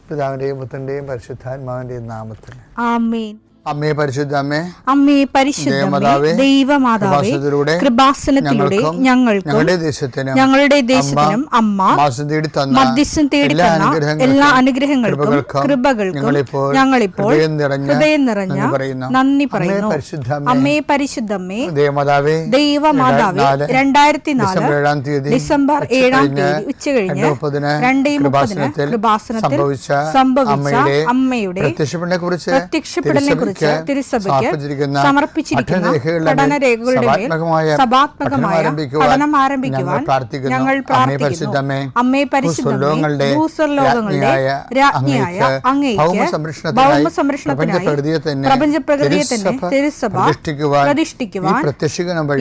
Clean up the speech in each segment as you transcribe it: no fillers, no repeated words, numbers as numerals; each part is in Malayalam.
പിതാവിന്റെയും പുത്രന്റെയും പരിശുദ്ധാത്മാവിന്റെയും നാമത്തിൽ ആമേൻ. അമ്മേ പരിശുദ്ധ അമ്മേ, അമ്മേ പരിശുദ്ധമേ, ദൈവമാതാവേ, കൃപാസനത്തിലൂടെ ഞങ്ങൾക്കും ഞങ്ങളുടെ ദേശത്തിനും അമ്മ മധ്യസ്ഥം തേടി തന്ന എല്ലാ അനുഗ്രഹങ്ങൾക്കും കൃപകൾക്കും ഞങ്ങളിപ്പോൾ ഹൃദയം നിറഞ്ഞ നന്ദി പറയുന്നു. അമ്മേ പരിശുദ്ധമ്മേ, ദൈവമാതാവേ, 2004 ഡിസംബർ 7 ഉച്ചകഴിഞ്ഞ് 2:30 കൃപാസനത്തിൽ സംഭവിച്ച അമ്മയുടെ പ്രത്യക്ഷപ്പെടലിനെ തിരുസഭയ്ക്ക് സമർപ്പിച്ചിരിക്കുന്ന പഠനരേഖകളുടെ മേൽ സഭാത്മകമായ പഠനം ആരംഭിക്കുവാൻ ഞങ്ങൾ പ്രാർത്ഥിക്കുന്നു. അമ്മേ പരിശുദ്ധമേ, ഭൂസ്വർലോകങ്ങളുടെ രാജ്ഞിയായ അങ്ങേയ്ക്ക് ഭൗമസംരക്ഷണത്തിനായി പ്രപഞ്ചപ്രകൃതിയെ തന്നെ തിരുസഭ പ്രതിഷ്ഠിക്കുവാൻ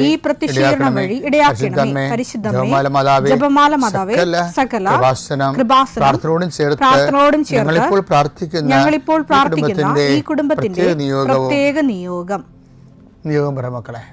ഈ പ്രത്യക്ഷീകരണം വഴി ഇടയാക്കണമേ. പരിശുദ്ധമേ, ജപമാല മാതാവേ, സകല കൃപാസനം പ്രാർത്ഥനയോടും ചേർത്ത് ഞങ്ങളിപ്പോൾ പ്രാർത്ഥിക്കുന്ന ഈ കുടുംബത്തിന്റെ പ്രത്യേക നിയോഗം പറ മക്കളെ.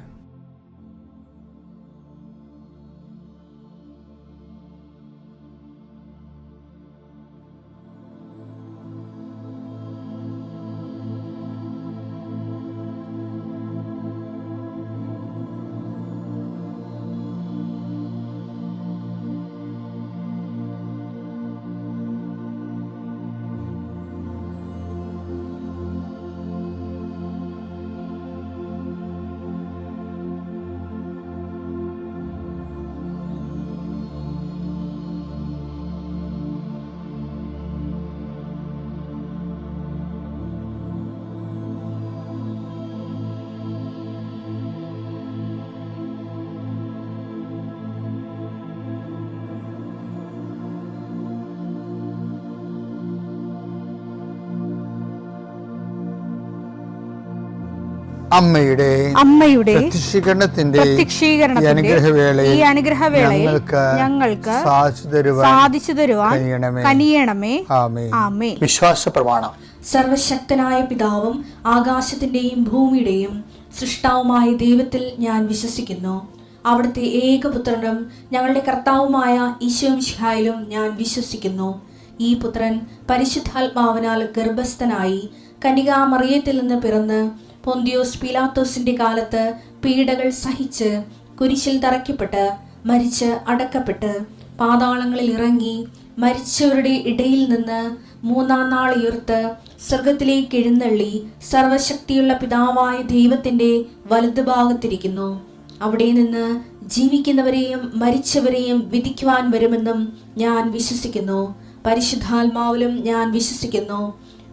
അമ്മയുടെ പ്രത്യക്ഷീകരണത്തിന്റെ ഈ അനുഗ്രഹവേളയിൽ ഞങ്ങൾക്ക് സാധിച്ചു തരുവാൻ കനിയണമേ. ആമേൻ. വിശ്വാസ പ്രമാണം. സർവശക്തനായ പിതാവും ആകാശത്തിന്റെയും ഭൂമിയുടെയും സൃഷ്ടാവുമായ ദൈവത്തിൽ ഞാൻ വിശ്വസിക്കുന്നു. അവിടുത്തെ ഏകപുത്രനും ഞങ്ങളുടെ കർത്താവുമായ ഈശോ മിശിഹായിലും ഞാൻ വിശ്വസിക്കുന്നു. ഈ പുത്രൻ പരിശുദ്ധാത്മാവിനാൽ ഗർഭസ്ഥനായി കന്യകാമറിയത്തിൽ നിന്ന് പിറന്ന് പൊന്തിയോസ് പീലാത്തോസിന്റെ കാലത്ത് പീഡകൾ സഹിച്ച് കുരിശിൽ തറയ്ക്കപ്പെട്ട് മരിച്ച് അടക്കപ്പെട്ട് പാതാളങ്ങളിൽ ഇറങ്ങി മരിച്ചവരുടെ ഇടയിൽ നിന്ന് 3-ാം നാൾ ഉയർത്ത് സ്വർഗത്തിലേക്ക് എഴുന്നള്ളി സർവശക്തിയുള്ള പിതാവായ ദൈവത്തിന്റെ വലതുഭാഗത്തിരിക്കുന്നു. അവിടെ നിന്ന് ജീവിക്കുന്നവരെയും മരിച്ചവരെയും വിധിക്കുവാൻ വരുമെന്നും ഞാൻ വിശ്വസിക്കുന്നു. പരിശുദ്ധാത്മാവിലും ഞാൻ വിശ്വസിക്കുന്നു.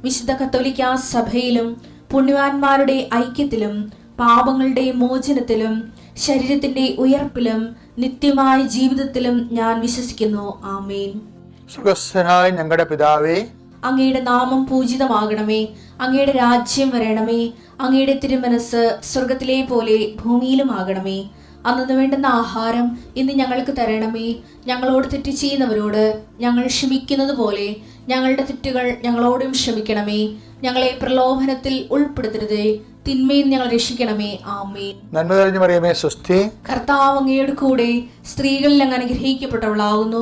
വിശുദ്ധ കത്തോലിക്കാ സഭയിലും പുണ്യവാന്മാരുടെ ഐക്യത്തിലും പാപങ്ങളുടെ മോചനത്തിലും ശരീരത്തിന്റെ ഉയർപ്പിലും നിത്യമായ ജീവിതത്തിലും ഞാൻ വിശ്വസിക്കുന്നു. ആമേൻ. സ്വർഗ്ഗസ്ഥനായ ഞങ്ങളുടെ പിതാവേ, അങ്ങയുടെ നാമം പൂജിതമാകണമേ. അങ്ങയുടെ രാജ്യം വരണമേ. അങ്ങയുടെ തിരുമനസ് സ്വർഗത്തിലെ പോലെ ഭൂമിയിലും ആകണമേ. അന്നു വേണ്ടുന്ന ആഹാരം ഇന്ന് ഞങ്ങൾക്ക് തരണമേ. ഞങ്ങളോട് തെറ്റ് ചെയ്യുന്നവരോട് ഞങ്ങൾ ക്ഷമിക്കുന്നത് പോലെ ഞങ്ങളുടെ തെറ്റുകൾ ഞങ്ങളോടും ക്ഷമിക്കണമേ. ഞങ്ങളെ പ്രലോഭനത്തിൽ ഉൾപ്പെടുത്തരുതേ, തിന്മയിൽ ഞങ്ങൾ രക്ഷിക്കണമേ. ആമേൻ. നന്മ നിറഞ്ഞ മറിയമേ, സ്വസ്തി. കർത്താവ് അങ്ങയുടെ കൂടെ സ്ത്രീകളിൽ അങ്ങ് അനുഗ്രഹിക്കപ്പെട്ടവളാകുന്നു.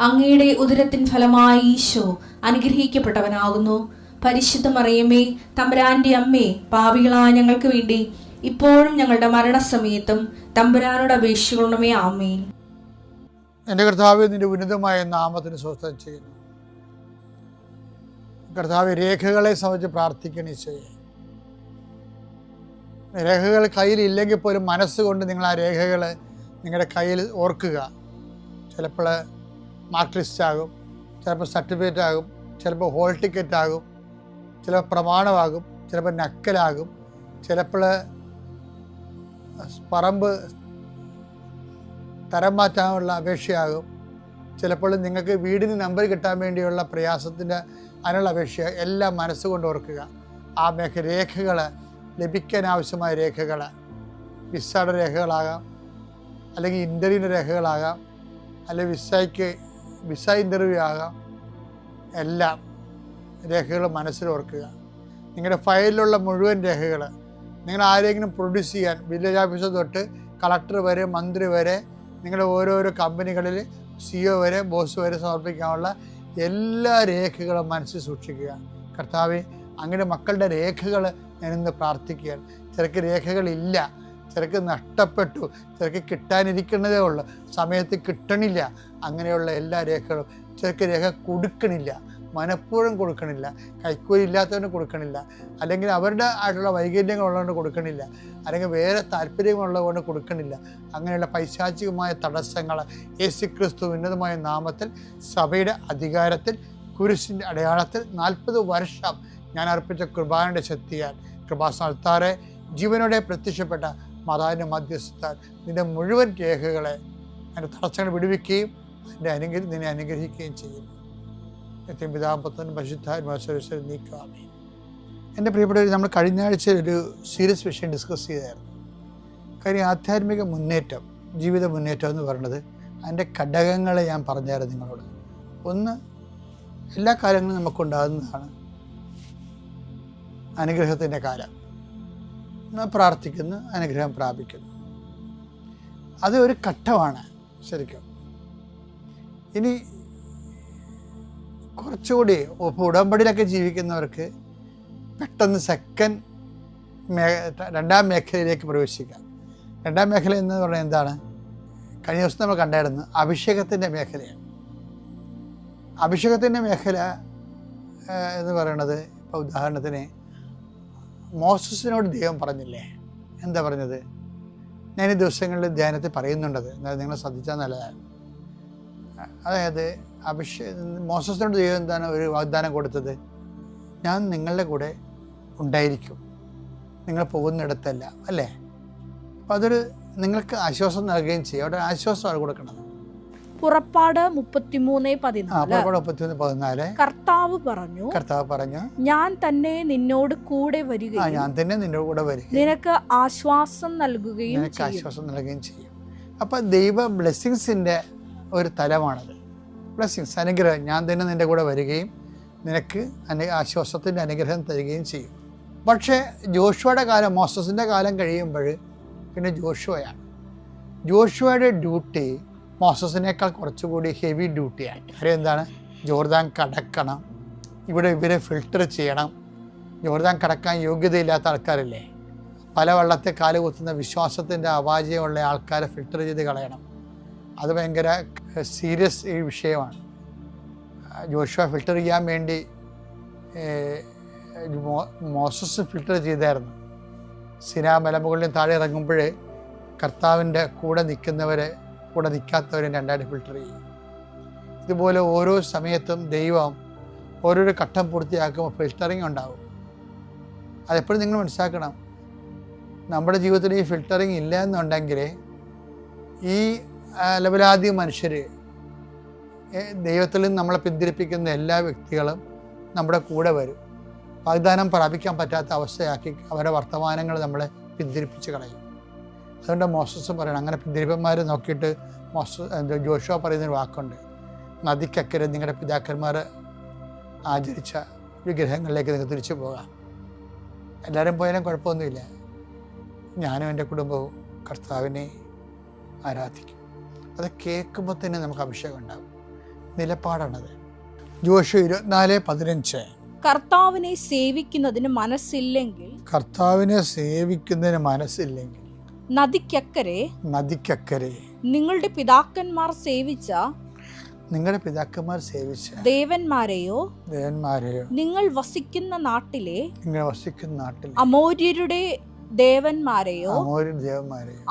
അങ്ങയുടെ ഉദരത്തിൻ ഫലമായി ഈശോ അനുഗ്രഹിക്കപ്പെട്ടവനാകുന്നു. പരിശുദ്ധ മറിയമേ, തമ്പുരാന്റെ അമ്മേ, പാപികളായ ഞങ്ങൾക്ക് വേണ്ടി ഇപ്പോഴും ഞങ്ങളുടെ മരണസമയത്തും തമ്പുരാനോട് അപേക്ഷിക്കണമേ. ആമേൻ. എൻ്റെ കർത്താവേ, നിന്റെ ഉന്നതമായ നാമത്തിന് സ്വസ്ഥം ചെയ്യുന്നു. കർത്താവ്, രേഖകളെ സംബന്ധിച്ച് പ്രാർത്ഥിക്കണേ ചെയ്യേ. രേഖകൾ കയ്യിലില്ലെങ്കിൽ പോലും മനസ്സുകൊണ്ട് നിങ്ങൾ ആ രേഖകൾ നിങ്ങളുടെ കയ്യിൽ ഓർക്കുക. ചിലപ്പോൾ മാർക്ക് ലിസ്റ്റ് ആകും, ചിലപ്പോൾ സർട്ടിഫിക്കറ്റ് ആകും, ചിലപ്പോൾ ഹോൾ ടിക്കറ്റ് ആകും, ചിലപ്പോൾ പ്രമാണമാകും, ചിലപ്പോൾ നക്കലാകും, ചിലപ്പോൾ പറമ്പ് തരം മാറ്റാനുള്ള അപേക്ഷയാകും, ചിലപ്പോൾ നിങ്ങൾക്ക് വീടിന് നമ്പർ കിട്ടാൻ വേണ്ടിയുള്ള പ്രയാസത്തിൻ്റെ അതിനുള്ള അപേക്ഷ. എല്ലാം മനസ്സുകൊണ്ട് ഓർക്കുക. ആ രേഖകൾ ലഭിക്കാൻ ആവശ്യമായ രേഖകൾ വിസയുടെ രേഖകളാകാം, അല്ലെങ്കിൽ ഇൻ്റർവ്യൂവിൻ്റെ രേഖകളാകാം, അല്ലെങ്കിൽ വിസ ഇൻ്റർവ്യൂ ആകാം. എല്ലാം രേഖകൾ മനസ്സിൽ ഓർക്കുക. നിങ്ങളുടെ ഫയലിലുള്ള മുഴുവൻ രേഖകൾ നിങ്ങൾ ആരെങ്കിലും പ്രൊഡ്യൂസ് ചെയ്യാൻ വില്ലേജ് ഓഫീസർ തൊട്ട് കളക്ടർ വരെ മന്ത്രി വരെ നിങ്ങളുടെ ഓരോരോ കമ്പനികളിൽ CEO വരെ ബോസ് വരെ സമർപ്പിക്കാനുള്ള എല്ലാ രേഖകളും മനസ്സിൽ സൂക്ഷിക്കുക. കർത്താവെ, അങ്ങയുടെ മക്കളുടെ രേഖകൾ ഞാനിന്ന് പ്രാർത്ഥിക്കുകയാണ്. ചിലക്ക് രേഖകളില്ല, ചിലക്ക് നഷ്ടപ്പെട്ടു, ചിലക്ക് കിട്ടാനിരിക്കുന്നതേ ഉള്ളൂ, സമയത്ത് കിട്ടണില്ല. അങ്ങനെയുള്ള എല്ലാ രേഖകളും, ചിലക്ക് രേഖ കൊടുക്കണില്ല, മനഃപൂർവ്വം കൊടുക്കണില്ല, കൈക്കൂലി ഇല്ലാത്തവന് കൊടുക്കണില്ല, അല്ലെങ്കിൽ അവരുടെ ആയിട്ടുള്ള വൈകല്യങ്ങളുള്ളതുകൊണ്ട് കൊടുക്കണില്ല, അല്ലെങ്കിൽ വേറെ താല്പര്യമുള്ളതുകൊണ്ട് കൊടുക്കണില്ല. അങ്ങനെയുള്ള പൈശാചികമായ തടസ്സങ്ങൾ യേശുക്രിസ്തു ഉന്നതമായ നാമത്തിൽ സഭയുടെ അധികാരത്തിൽ കുരിശിൻ്റെ അടയാളത്തിൽ 40 വർഷം ഞാൻ അർപ്പിച്ച കൃപാന്റെ ശക്തിയാൽ കൃപാസ്ഥാനത്താറെ ജീവനോടെ പ്രത്യക്ഷപ്പെട്ട മാതാവിൻ്റെ മധ്യസ്ഥത്താൽ നിന്റെ മുഴുവൻ രേഖകളെ അതിൻ്റെ തടസ്സങ്ങൾ വിടുവിക്കുകയും നിന്നെ അനുഗ്രഹിക്കുകയും ചെയ്യും. പിതാപുത്രനും പരിശുദ്ധാത്മാവിനും നീക്കാമേ. എൻ്റെ പ്രിയപ്പെട്ടവർ, നമ്മൾ കഴിഞ്ഞ ആഴ്ച ഒരു സീരിയസ് വിഷയം ഡിസ്കസ് ചെയ്തായിരുന്നു. കാര്യം ആധ്യാത്മിക മുന്നേറ്റം, ജീവിത മുന്നേറ്റം എന്ന് പറയുന്നത് അതിൻ്റെ ഘടകങ്ങളെ ഞാൻ പറഞ്ഞായിരുന്നു നിങ്ങളോട്. ഒന്ന്, എല്ലാ കാലങ്ങളും നമുക്കുണ്ടാകുന്നതാണ് അനുഗ്രഹത്തിൻ്റെ കാലം. പ്രാർത്ഥിക്കുന്നു, അനുഗ്രഹം പ്രാപിക്കുന്നു. അത് ഒരു ഘട്ടമാണ് ശരിക്കും. ഇനി കുറച്ചുകൂടി ഇപ്പോൾ ഉടമ്പടിയിലൊക്കെ ജീവിക്കുന്നവർക്ക് പെട്ടെന്ന് രണ്ടാം മേഖലയിലേക്ക് പ്രവേശിക്കാം. രണ്ടാം മേഖല എന്ന് പറഞ്ഞാൽ എന്താണ്? കഴിഞ്ഞ ദിവസം നമ്മൾ കണ്ടായിരുന്നു, അഭിഷേകത്തിൻ്റെ മേഖലയാണ്. അഭിഷേകത്തിൻ്റെ മേഖല എന്ന് പറയുന്നത്, ഇപ്പോൾ ഉദാഹരണത്തിന് മോസസിനോട് ദൈവം പറഞ്ഞില്ലേ, എന്താ പറഞ്ഞത്? ഞാൻ ഈ ദിവസങ്ങളിൽ ധ്യാനത്തിൽ പറയുന്നുണ്ടത്, എന്നാൽ നിങ്ങൾ ശ്രദ്ധിച്ചാൽ നല്ലതാണ്. അതായത് മോസസിനോട് ദൈവം എന്താണ് ഒരു വാഗ്ദാനം കൊടുത്തത്? ഞാൻ നിങ്ങളുടെ കൂടെ ഉണ്ടായിരിക്കും, നിങ്ങൾ പോകുന്നിടത്തല്ല, അല്ലേ? അപ്പം അതൊരു നിങ്ങൾക്ക് ആശ്വാസം നൽകുകയും ചെയ്യും. അവിടെ ആശ്വാസമാണ് കൊടുക്കുന്നത്. പുറപ്പാട് 33:14 കർത്താവ് പറഞ്ഞു, ഞാൻ തന്നെ നിന്നോട് കൂടെ വരികയും നിനക്ക് ആശ്വാസം നൽകുകയും ചെയ്യും. അപ്പം ദൈവ ബ്ലെസ്സിങ്സിൻ്റെ ഒരു തലമാണത്. ബ്ലെസ്സിങ്സ്, അനുഗ്രഹം. ഞാൻ തന്നെ നിൻ്റെ കൂടെ വരികയും നിനക്ക് ആശ്വാസത്തിൻ്റെ അനുഗ്രഹം തരികയും ചെയ്യും. പക്ഷേ ജോഷുവയുടെ കാലം, മോസസിൻ്റെ കാലം കഴിയുമ്പോൾ പിന്നെ ജോഷുവയാണ്. ജോഷുവയുടെ ഡ്യൂട്ടി മോസസിനേക്കാൾ കുറച്ചുകൂടി ഹെവി ഡ്യൂട്ടിയാണ്. കാര്യം എന്താണ്? ജോർദാൻ കടക്കണം, ഇവിടെ ഇവരെ ഫിൽട്ടർ ചെയ്യണം. ജോർദാൻ കടക്കാൻ യോഗ്യതയില്ലാത്ത ആൾക്കാരില്ലേ, പല വള്ളത്തെ കാലുകുത്തുന്ന വിശ്വാസത്തിൻ്റെ അപാചയമുള്ള ആൾക്കാരെ ഫിൽട്ടർ ചെയ്ത് കളയണം. അത് ഭയങ്കര സീരിയസ് ഈ വിഷയമാണ്. ജോഷുവ ഫിൽട്ടർ ചെയ്യാൻ വേണ്ടി മോസസ് ഫിൽട്ടർ ചെയ്തായിരുന്നു. സിനാ മലമുകളിലും താഴെ ഇറങ്ങുമ്പോൾ കർത്താവിൻ്റെ കൂടെ നിൽക്കുന്നവരെ കൂടെ നിൽക്കാത്തവരും രണ്ടായിട്ട് ഫിൽട്ടർ ചെയ്യും. ഇതുപോലെ ഓരോ സമയത്തും ദൈവം ഓരോരോ ഘട്ടം പൂർത്തിയാക്കുമ്പോൾ ഫിൽട്ടറിങ് ഉണ്ടാകും. അതെപ്പോഴും നിങ്ങൾ മനസ്സിലാക്കണം. നമ്മുടെ ജീവിതത്തിൽ ഈ ഫിൽട്ടറിങ് ഇല്ല എന്നുണ്ടെങ്കിൽ ഈ ലവലാദ്യ മനുഷ്യർ, ദൈവത്തിൽ നിന്ന് നമ്മളെ പിന്തിരിപ്പിക്കുന്ന എല്ലാ വ്യക്തികളും നമ്മുടെ കൂടെ വരും. വാഗ്ദാനം പ്രാപിക്കാൻ പറ്റാത്ത അവസ്ഥയാക്കി അവരുടെ വർത്തമാനങ്ങൾ നമ്മളെ പിന്തിരിപ്പിച്ച് കളയും. അതുകൊണ്ട് മോസസ് പറയണം, അങ്ങനെ പിന്തിരിപ്പന്മാർ നോക്കിയിട്ട് ജോഷുവ പറയുന്നൊരു വാക്കുണ്ട്, നദിക്കക്കരെ നിങ്ങളുടെ പിതാക്കന്മാർ ആചരിച്ച വിഗ്രഹങ്ങളിലേക്ക് നിങ്ങൾക്ക് തിരിച്ചു പോകാം. എല്ലാവരും പോയാലും കുഴപ്പമൊന്നുമില്ല, ഞാനും എൻ്റെ കുടുംബവും കർത്താവിനെ ആരാധിക്കും. അത് കേൾക്കുമ്പോൾ തന്നെ നമുക്ക് അഭിഷേകം ഉണ്ടാകും. നിലപാടാണത്. ജോഷുവ 24:15 കർത്താവിനെ സേവിക്കുന്നതിന് മനസ്സില്ലെങ്കിൽ നദിക്കക്കരെ നിങ്ങളുടെ പിതാക്കന്മാർ സേവിച്ച ദേവന്മാരെയോ നിങ്ങൾ വസിക്കുന്ന നാട്ടിലെ അമോര്യരുടെ ദേവന്മാരെയോ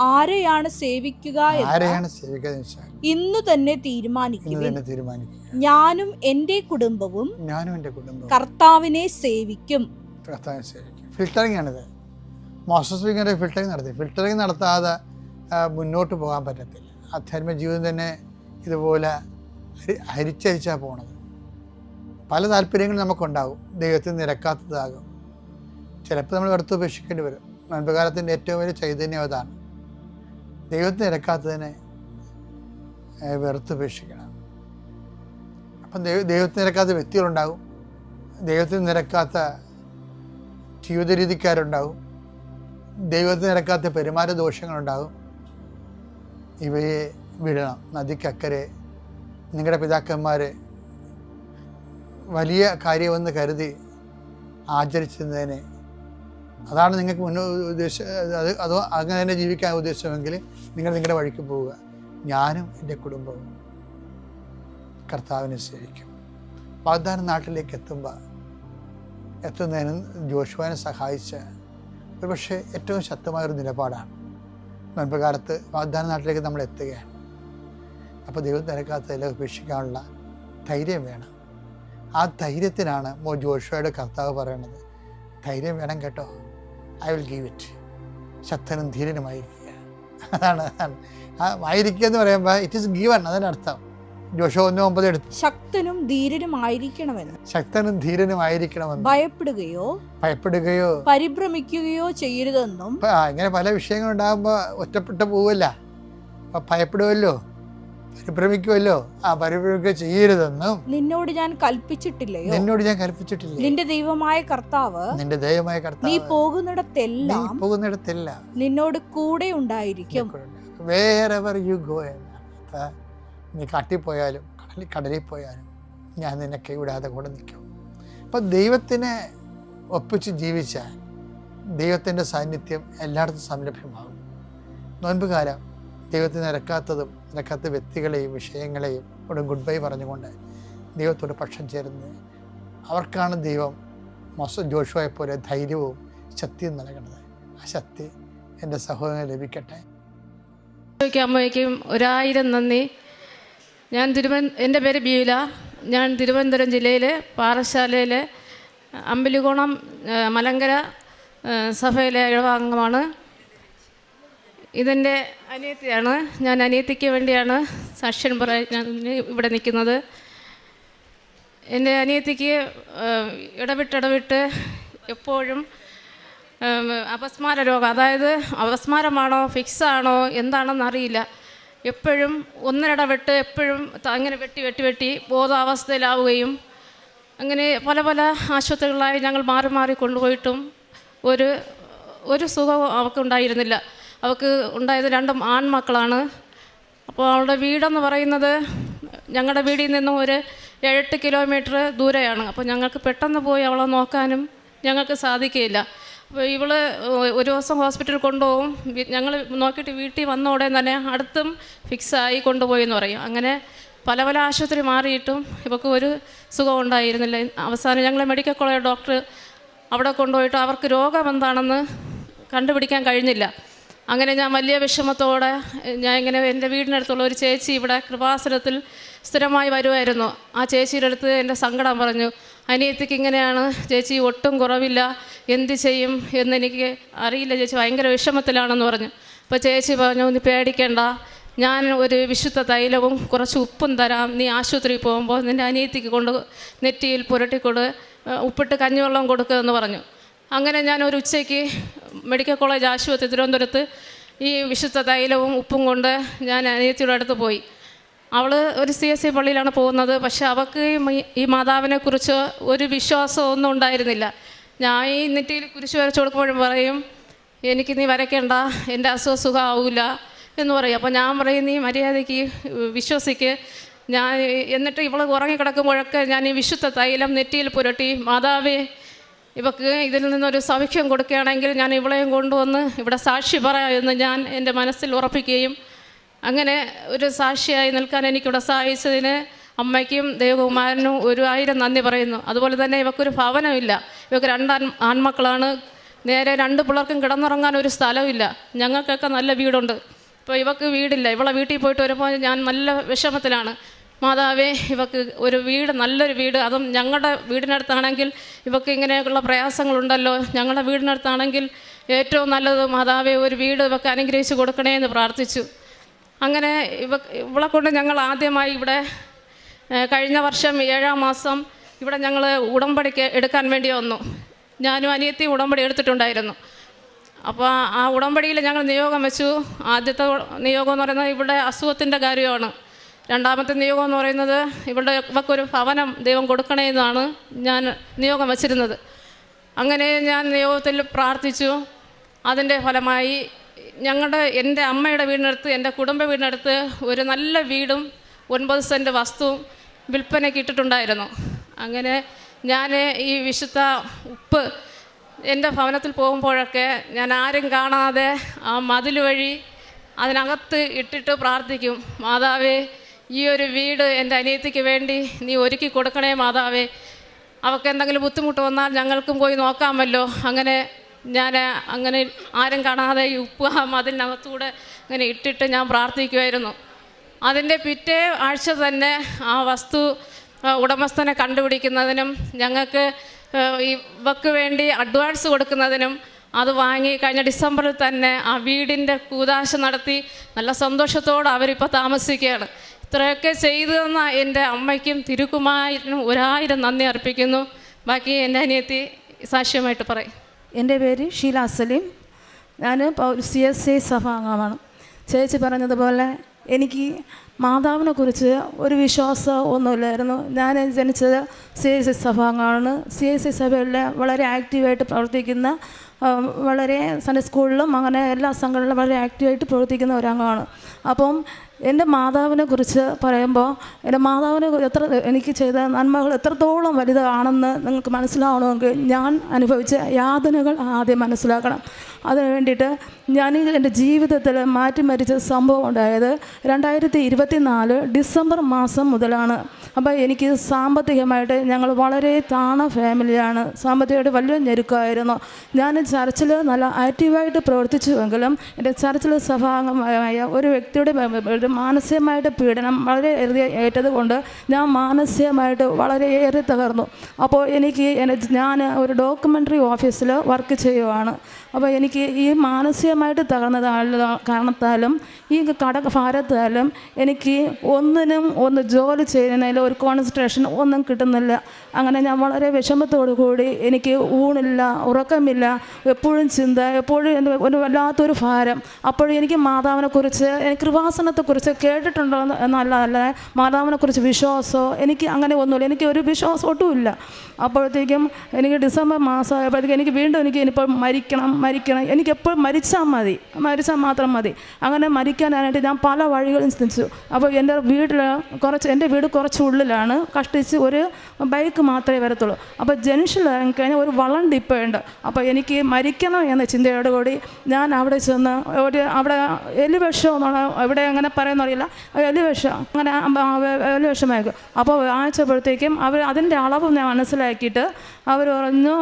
ആരെയാണ് സേവിക്കുക ഇന്നു തന്നെ തീരുമാനിക്കുവിൻ. ഞാനും എൻ്റെ കുടുംബവും കർത്താവിനെ സേവിക്കും. ഫിൽട്ടറിംഗ് ആണിത്. മോസസ് ഇങ്ങനെ ഫിൽട്ടറിംഗ് നടത്താതെ മുന്നോട്ട് പോകാൻ പറ്റത്തില്ല. ആധ്യാത്മിക ജീവിതം തന്നെ ഇതുപോലെ ഹരിച്ചരിച്ചാണ് പോണത്. പല താല്പര്യങ്ങളും നമുക്കുണ്ടാകും, ദൈവത്തിന് നിരക്കാത്തതാകും. ചിലപ്പോൾ നമ്മൾ വെറുത്തുപേക്ഷിക്കേണ്ടി വരും. മുൻപുകാലത്തിൻ്റെ ഏറ്റവും വലിയ ചൈതന്യം അതാണ്. ദൈവത്തിന് നിരക്കാത്തതിനെ വെറുത്തുപേക്ഷിക്കണം. അപ്പം ദൈവത്തിന് നിരക്കാത്ത വ്യക്തികളുണ്ടാകും, ദൈവത്തിന് നിരക്കാത്ത ജീവിത രീതിക്കാരുണ്ടാകും, ദൈവത്തിന് നിരക്കാത്ത പെരുമാറ്റ ദോഷങ്ങളുണ്ടാകും. ഇവയെ വിടണം. നദിക്കക്കരെ നിങ്ങളുടെ പിതാക്കന്മാർ വലിയ കാര്യമെന്ന് കരുതി ആചരിച്ചതിനെ, അതാണ് നിങ്ങൾക്ക് അതോ അങ്ങനെ തന്നെ ജീവിക്കാൻ ഉദ്ദേശമെങ്കിൽ നിങ്ങൾ നിങ്ങളുടെ വഴിക്ക് പോവുക. ഞാനും എൻ്റെ കുടുംബവും കർത്താവിനെ സേവിക്കും. വാഗ്ദാന നാട്ടിലേക്ക് എത്തുന്നതിന് ജോഷുവനെ സഹായിച്ച ഒരുപക്ഷെ ഏറ്റവും ശക്തമായൊരു നിലപാടാണ്. മുൻപ് കാലത്ത് വാഗ്ദാന നാട്ടിലേക്ക് നമ്മൾ എത്തുകയാണ്. അപ്പോൾ ദൈവം തിരക്കാത്തതിൽ ഉപേക്ഷിക്കാനുള്ള ധൈര്യം വേണം. ആ ധൈര്യത്തിനാണ് ജോഷുവയുടെ കർത്താവ് പറയുന്നത്, ധൈര്യം വേണം കേട്ടോ, ഐ വിൽ ഗീവ് ഇറ്റ്. ശക്തനും ധീരനുമായിരിക്കുക. അതാണ് ആയിരിക്കുക എന്ന് പറയുമ്പോൾ ഇറ്റ് ഈസ് ഗീവൺ, അതിനർത്ഥം. ജോഷുവ 1:9 എടുത്തു. ശക്തനും ധീരനുമായിരിക്കണമെന്ന്. ശക്തനും ധീരനുമായിരിക്കണമെന്ന്. ഭയപ്പെടുകയോ പരിഭ്രമിക്കുകയോ ചെയ്യരുതെന്നും. ഇങ്ങനെ പല വിഷയങ്ങളുണ്ടാകുമ്പോൾ ഒറ്റപ്പെട്ടു പോവല്ല, ഭയപ്പെടുമല്ലോ, പരിഭ്രമിക്കുമല്ലോ. പരിഭ്രമിക്കുക ചെയ്യരുതെന്നും നിന്നോട് ഞാൻ കൽപ്പിച്ചിട്ടില്ലയോ? നിന്റെ ദൈവമായ കർത്താവ് നീ പോകുന്നിടത്തെല്ലാം നിന്നോട് കൂടെ ഉണ്ടായിരിക്കും. wherever you go, നീ കാട്ടിപ്പോയാലും കടലിൽ പോയാലും ഞാൻ നിന്നെ കൈവിടാതെ കൂടെ നിൽക്കും. അപ്പം ദൈവത്തിനെ ഒപ്പിച്ച് ജീവിച്ചാൽ ദൈവത്തിൻ്റെ സാന്നിധ്യം എല്ലായിടത്തും സംരഭ്യമാകും. നോൻപുകാലം ദൈവത്തിന് നിരക്കാത്ത വ്യക്തികളെയും വിഷയങ്ങളെയും ഇവിടെ ഗുഡ് ബൈ പറഞ്ഞുകൊണ്ട് ദൈവത്തോട് പക്ഷം ചേരുന്നത്, അവർക്കാണ് ദൈവം ജോഷുവയെ പോലെ ധൈര്യവും ശക്തിയും നൽകുന്നത്. ആ ശക്തി എൻ്റെ സഹോദരന് ലഭിക്കട്ടെ. അമ്മയ്ക്കും 1000 നന്ദി. എൻ്റെ പേര് ബീല. ഞാൻ തിരുവനന്തപുരം ജില്ലയിലെ പാറശാലയിലെ അമ്പലികോണം മലങ്കര സഭയിലെ ഇടവാംഗമാണ്. ഇതെൻ്റെ അനിയത്തിയാണ്. ഞാൻ അനിയത്തിക്ക് വേണ്ടിയാണ് സാക്ഷ്യം പറയാൻ ഇവിടെ നിൽക്കുന്നത്. എൻ്റെ അനിയത്തിക്ക് ഇടവിട്ട് എപ്പോഴും അപസ്മാര രോഗം, അതായത് അപസ്മാരമാണോ ഫിക്സാണോ എന്താണെന്നറിയില്ല, എപ്പോഴും ഒന്നിടവിട്ട് എപ്പോഴും അങ്ങനെ വെട്ടി ബോധാവസ്ഥയിലാവുകയും അങ്ങനെ പല ആശുപത്രികളായി ഞങ്ങൾ മാറി കൊണ്ടുപോയിട്ടും ഒരു സുഖവും അവൾക്കുണ്ടായിരുന്നില്ല. അവൾക്ക് ഉണ്ടായത് 2 ആൺമക്കളാണ്. അപ്പോൾ അവളുടെ വീടെന്ന് പറയുന്നത് ഞങ്ങളുടെ വീടിൽ നിന്നും ഒരു 7-8 കിലോമീറ്റർ ദൂരെയാണ്. അപ്പോൾ ഞങ്ങൾക്ക് പെട്ടെന്ന് പോയി അവളെ നോക്കാനും ഞങ്ങൾക്ക് സാധിക്കുകയില്ല. അപ്പോൾ ഇവൾ ഒരു ദിവസം ഹോസ്പിറ്റലിൽ കൊണ്ടുപോകും. ഞങ്ങൾ നോക്കിയിട്ട് വീട്ടിൽ വന്ന ഉടനെ തന്നെ അടുത്തും ഫിക്സായി കൊണ്ടുപോയി എന്ന് പറയും. അങ്ങനെ പല ആശുപത്രി മാറിയിട്ടും ഇവൾക്ക് ഒരു സുഖം ഉണ്ടായിരുന്നില്ല. അവസാനം ഞങ്ങൾ മെഡിക്കൽ കോളേജ് ഡോക്ടർ അവിടെ കൊണ്ടുപോയിട്ട് അവർക്ക് രോഗം എന്താണെന്ന് കണ്ടുപിടിക്കാൻ കഴിഞ്ഞില്ല. അങ്ങനെ ഞാൻ വലിയ വിഷമത്തോടെ ഞാൻ ഇങ്ങനെ എൻ്റെ വീടിനടുത്തുള്ള ഒരു ചേച്ചി ഇവിടെ കൃപാസനത്തിൽ സ്ഥിരമായി വരുമായിരുന്നു. ആ ചേച്ചിയുടെ അടുത്ത് എൻ്റെ സങ്കടം പറഞ്ഞു. അനിയത്തിക്ക് ഇങ്ങനെയാണ് ചേച്ചി, ഒട്ടും കുറവില്ല, എന്ത് ചെയ്യും എന്നെനിക്ക് അറിയില്ല ചേച്ചി, ഭയങ്കര വിഷമത്തിലാണെന്ന് പറഞ്ഞു. അപ്പോൾ ചേച്ചി പറഞ്ഞു, നീ പേടിക്കേണ്ട, ഞാൻ ഒരു വിശുദ്ധ തൈലവും കുറച്ച് ഉപ്പും തരാം, നീ ആശുപത്രിയിൽ പോകുമ്പോൾ നിൻ്റെ അനിയത്തിക്ക് കൊണ്ട് നെറ്റിയിൽ പുരട്ടിക്കൊട്, ഉപ്പിട്ട് കഞ്ഞിവെള്ളം കൊടുക്കുമെന്ന് പറഞ്ഞു. അങ്ങനെ ഞാൻ ഒരു ഉച്ചയ്ക്ക് മെഡിക്കൽ കോളേജ് ആശുപത്രി തിരുവനന്തപുരത്ത് ഈ വിശുദ്ധ തൈലവും ഉപ്പും കൊണ്ട് ഞാൻ അനിയത്തിയുടെ അടുത്ത് പോയി. അവൾ ഒരു CSC പള്ളിയിലാണ് പോകുന്നത്. പക്ഷെ അവൾക്ക് ഈ മാതാവിനെക്കുറിച്ച് ഒരു വിശ്വാസമൊന്നും ഉണ്ടായിരുന്നില്ല. ഞാൻ ഈ നെറ്റിയിൽ കുരിശ് വരച്ചു കൊടുക്കുമ്പോഴും പറയും, എനിക്ക് നീ വരയ്ക്കേണ്ട, എൻ്റെ സുഖമാവില്ല എന്ന് പറയും. അപ്പോൾ ഞാൻ പറയും, നീ മര്യാദയ്ക്ക് വിശ്വസിക്ക്. ഞാൻ എന്നിട്ട് ഇവൾ ഉറങ്ങിക്കിടക്കുമ്പോഴൊക്കെ ഞാൻ ഈ വിശുദ്ധ തൈലം നെറ്റിയിൽ പുരട്ടി, മാതാവേ ഇവൾക്ക് ഇതിൽ നിന്നൊരു സൗഖ്യം കൊടുക്കുകയാണെങ്കിൽ ഞാൻ ഇവളെയും കൊണ്ടുവന്ന് ഇവിടെ സാക്ഷി പറയാമെന്ന് ഞാൻ എൻ്റെ മനസ്സിൽ ഉറപ്പിക്കുകയും അങ്ങനെ ഒരു സാക്ഷിയായി നിൽക്കാൻ എനിക്കിവിടെ സഹായിച്ചതിന് അമ്മയ്ക്കും ദേവകുമാരനും 1000 നന്ദി പറയുന്നു. അതുപോലെ തന്നെ ഇവക്കൊരു ഭവനമില്ല. ഇവർക്ക് 2 ആൺമക്കളാണ്. നേരെ 2 പിള്ളേർക്കും കിടന്നുറങ്ങാൻ ഒരു സ്ഥലമില്ല. ഞങ്ങൾക്കൊക്കെ നല്ല വീടുണ്ട്. ഇപ്പോൾ ഇവക്ക് വീടില്ല. ഇവളെ വീട്ടിൽ പോയിട്ട് വരുമ്പോൾ ഞാൻ നല്ല വിഷമത്തിലാണ്. മാതാവേ ഇവക്ക് ഒരു വീട്, നല്ലൊരു വീട്, അതും ഞങ്ങളുടെ വീടിനടുത്താണെങ്കിൽ ഇവക്ക് ഇങ്ങനെയൊക്കെയുള്ള പ്രയാസങ്ങളുണ്ടല്ലോ, ഞങ്ങളുടെ വീടിനടുത്താണെങ്കിൽ ഏറ്റവും നല്ലത് മാതാവേ ഒരു വീട് ഇവക്ക് അനുഗ്രഹിച്ച് കൊടുക്കണേ എന്ന് പ്രാർത്ഥിച്ചു. അങ്ങനെ ഇവളെ കൊണ്ട് ഞങ്ങൾ ആദ്യമായി ഇവിടെ കഴിഞ്ഞ വർഷം 7-ാം മാസം ഇവിടെ ഞങ്ങൾ ഉടമ്പടിക്ക് എടുക്കാൻ വേണ്ടി വന്നു. ഞാനും അനിയത്തിയും ഉടമ്പടി എടുത്തിട്ടുണ്ടായിരുന്നു. അപ്പോൾ ആ ഉടമ്പടിയിൽ ഞങ്ങൾ നിയോഗം വെച്ചു. ആദ്യത്തെ നിയോഗം എന്ന് പറയുന്നത് ഇവിടെ അസുഖത്തിൻ്റെ കാര്യമാണ്. രണ്ടാമത്തെ നിയോഗം എന്ന് പറയുന്നത് ഇവക്കൊരു ഭവനം ദൈവം കൊടുക്കണേ എന്നാണ് ഞാൻ നിയോഗം വച്ചിരുന്നത്. അങ്ങനെ ഞാൻ നിയോഗത്തിൽ പ്രാർത്ഥിച്ചു. അതിൻ്റെ ഫലമായി എൻ്റെ അമ്മയുടെ വീടിനടുത്ത്, എൻ്റെ കുടുംബ വീടിനടുത്ത് ഒരു നല്ല വീടും 9 സെൻറ്റ് വസ്തുവും വിൽപ്പനയ്ക്ക് ഇട്ടിട്ടുണ്ടായിരുന്നു. അങ്ങനെ ഞാൻ ഈ വിശുദ്ധ ഉപ്പ് എൻ്റെ ഭവനത്തിൽ പോകുമ്പോഴൊക്കെ ഞാൻ ആരും കാണാതെ ആ മതിൽ വഴി അതിനകത്ത് ഇട്ടിട്ട് പ്രാർത്ഥിക്കും, മാതാവേ ഈ ഒരു വീട് എൻ്റെ അനിയത്തിക്ക് വേണ്ടി നീ ഒരുക്കി കൊടുക്കണേ മാതാവേ, അവൾക്ക് എന്തെങ്കിലും ബുദ്ധിമുട്ട് വന്നാൽ ഞങ്ങൾക്കും പോയി നോക്കാമല്ലോ. അങ്ങനെ ഞാൻ അങ്ങനെ ആരും കാണാതെ ഈ ഉപ്പ് ആ മതിലിനകത്തൂടെ അങ്ങനെ ഇട്ടിട്ട് ഞാൻ പ്രാർത്ഥിക്കുമായിരുന്നു. അതിൻ്റെ പിറ്റേ ആഴ്ച തന്നെ ആ വസ്തു ഉടമസ്ഥനെ കണ്ടുപിടിക്കുന്നതിനും ഞങ്ങൾക്ക് ഇവക്ക് വേണ്ടി അഡ്വാൻസ് കൊടുക്കുന്നതിനും അത് വാങ്ങി കഴിഞ്ഞ ഡിസംബറിൽ തന്നെ ആ വീടിൻ്റെ കൂദാശ നടത്തി നല്ല സന്തോഷത്തോടെ അവരിപ്പോൾ താമസിക്കുകയാണ്. ഇത്രയൊക്കെ ചെയ്തു തന്ന എൻ്റെ അമ്മയ്ക്കും തിരുക്കുമാരനും 1000 നന്ദി അർപ്പിക്കുന്നു. ബാക്കി എൻ്റെ അനിയത്തി സാക്ഷ്യമായിട്ട് പറയും. എൻ്റെ പേര് ഷീല സലീം. ഞാൻ CSI സഭാംഗമാണ്. ചേച്ചി പറഞ്ഞതുപോലെ എനിക്ക് മാതാവിനെ കുറിച്ച് ഒരു വിശ്വാസം ഒന്നുമില്ലായിരുന്നു. ഞാൻ ജനിച്ചത് CSI സഭാംഗമാണ്. CSI സഭയിലെ വളരെ ആക്റ്റീവായിട്ട് പ്രവർത്തിക്കുന്ന, വളരെ സൺഡേ സ്കൂളിലും അങ്ങനെ എല്ലാ സംഘടനയിലും വളരെ ആക്റ്റീവായിട്ട് പ്രവർത്തിക്കുന്ന ഒരംഗമാണ്. അപ്പം എൻ്റെ മാതാവിനെ കുറിച്ച് പറയുമ്പോൾ എൻ്റെ മാതാവിനെ എനിക്ക് ചെയ്ത നന്മകൾ എത്രത്തോളം വലുതാണെന്ന് നിങ്ങൾക്ക് മനസ്സിലാവണമെങ്കിൽ ഞാൻ അനുഭവിച്ച യാതനകൾ ആദ്യം മനസ്സിലാക്കണം. അതിനു വേണ്ടിയിട്ട് ഞാൻ എൻ്റെ ജീവിതത്തിൽ മാറ്റിമരിച്ച സംഭവം ഉണ്ടായത് 2024 ഡിസംബർ മാസം മുതലാണ്. അപ്പോൾ എനിക്ക് സാമ്പത്തികമായിട്ട് ഞങ്ങൾ വളരെ താണ ഫാമിലിയാണ്. സാമ്പത്തികമായിട്ട് വലിയ ഞെരുക്കമായിരുന്നു. ഞാൻ ചർച്ചിൽ നല്ല ആക്റ്റീവായിട്ട് പ്രവർത്തിച്ചുവെങ്കിലും എൻ്റെ ചർച്ചിൽ സഭാംഗമായ ഒരു വ്യക്തിയുടെ മാനസികമായിട്ട് പീഡനം വളരെയേറെ ഏറ്റത് കൊണ്ട് ഞാൻ മാനസികമായിട്ട് വളരെയേറെ തകർന്നു. അപ്പോൾ ഞാൻ ഒരു ഡോക്യുമെൻ്ററി ഓഫീസിൽ വർക്ക് ചെയ്യുവാണ്. അപ്പോൾ എനിക്ക് ഈ മാനസികമായിട്ട് തകർന്ന കാരണത്താലും ഈ ഭാരത്താലും എനിക്ക് ഒന്ന് ജോലി ചെയ്യുന്നതിൽ ഒരു കോൺസെൻട്രേഷൻ ഒന്നും കിട്ടുന്നില്ല. അങ്ങനെ ഞാൻ വളരെ വിഷമത്തോടു കൂടി എനിക്ക് ഊണില്ല, ഉറക്കമില്ല, എപ്പോഴും ചിന്ത, എപ്പോഴും ഒരു വല്ലാത്തൊരു ഭാരം. അപ്പോഴും എനിക്ക് മാതാവിനെക്കുറിച്ച്, കൃപാസനത്തെക്കുറിച്ച് കേട്ടിട്ടുണ്ടോ എന്നല്ല, മാതാവിനെക്കുറിച്ച് വിശ്വാസമോ എനിക്ക് അങ്ങനെ ഒന്നുമില്ല. എനിക്ക് ഒരു വിശ്വാസം ഒട്ടുമില്ല. അപ്പോഴത്തേക്കും എനിക്ക് ഡിസംബർ മാസമായപ്പോഴത്തേക്കും എനിക്ക് വീണ്ടും ഇനിയിപ്പോൾ മരിക്കണം, എനിക്കെപ്പോഴും മരിച്ചാൽ മാത്രം മതി. അങ്ങനെ മരിക്കാനായിട്ട് ഞാൻ പല വഴികളും ചിന്തിച്ചു. അപ്പോൾ എൻ്റെ വീട് കുറച്ച് ഉള്ളിലാണ്, കഷ്ടിച്ച് ഒരു ബൈക്ക് മാത്രമേ വരത്തുള്ളൂ. അപ്പോൾ ജംഗ്ഷനിൽ ഇറങ്ങിക്കഴിഞ്ഞാൽ ഒരു വളം ഡിപ്പോയുണ്ട്. അപ്പോൾ എനിക്ക് മരിക്കണം എന്ന ചിന്തയോടുകൂടി ഞാൻ അവിടെ ചെന്ന് അവിടെ എലിവിഷം എന്നുള്ള ഇവിടെ എങ്ങനെ പറയുന്നറിയില്ല, എലിവിഷം എലിവിഷമായിരിക്കും. അപ്പോൾ വാങ്ങിച്ചപ്പോഴത്തേക്കും അതിൻ്റെ അളവ് ഞാൻ മനസ്സിലാക്കിയിട്ട് അവർ പറഞ്ഞു,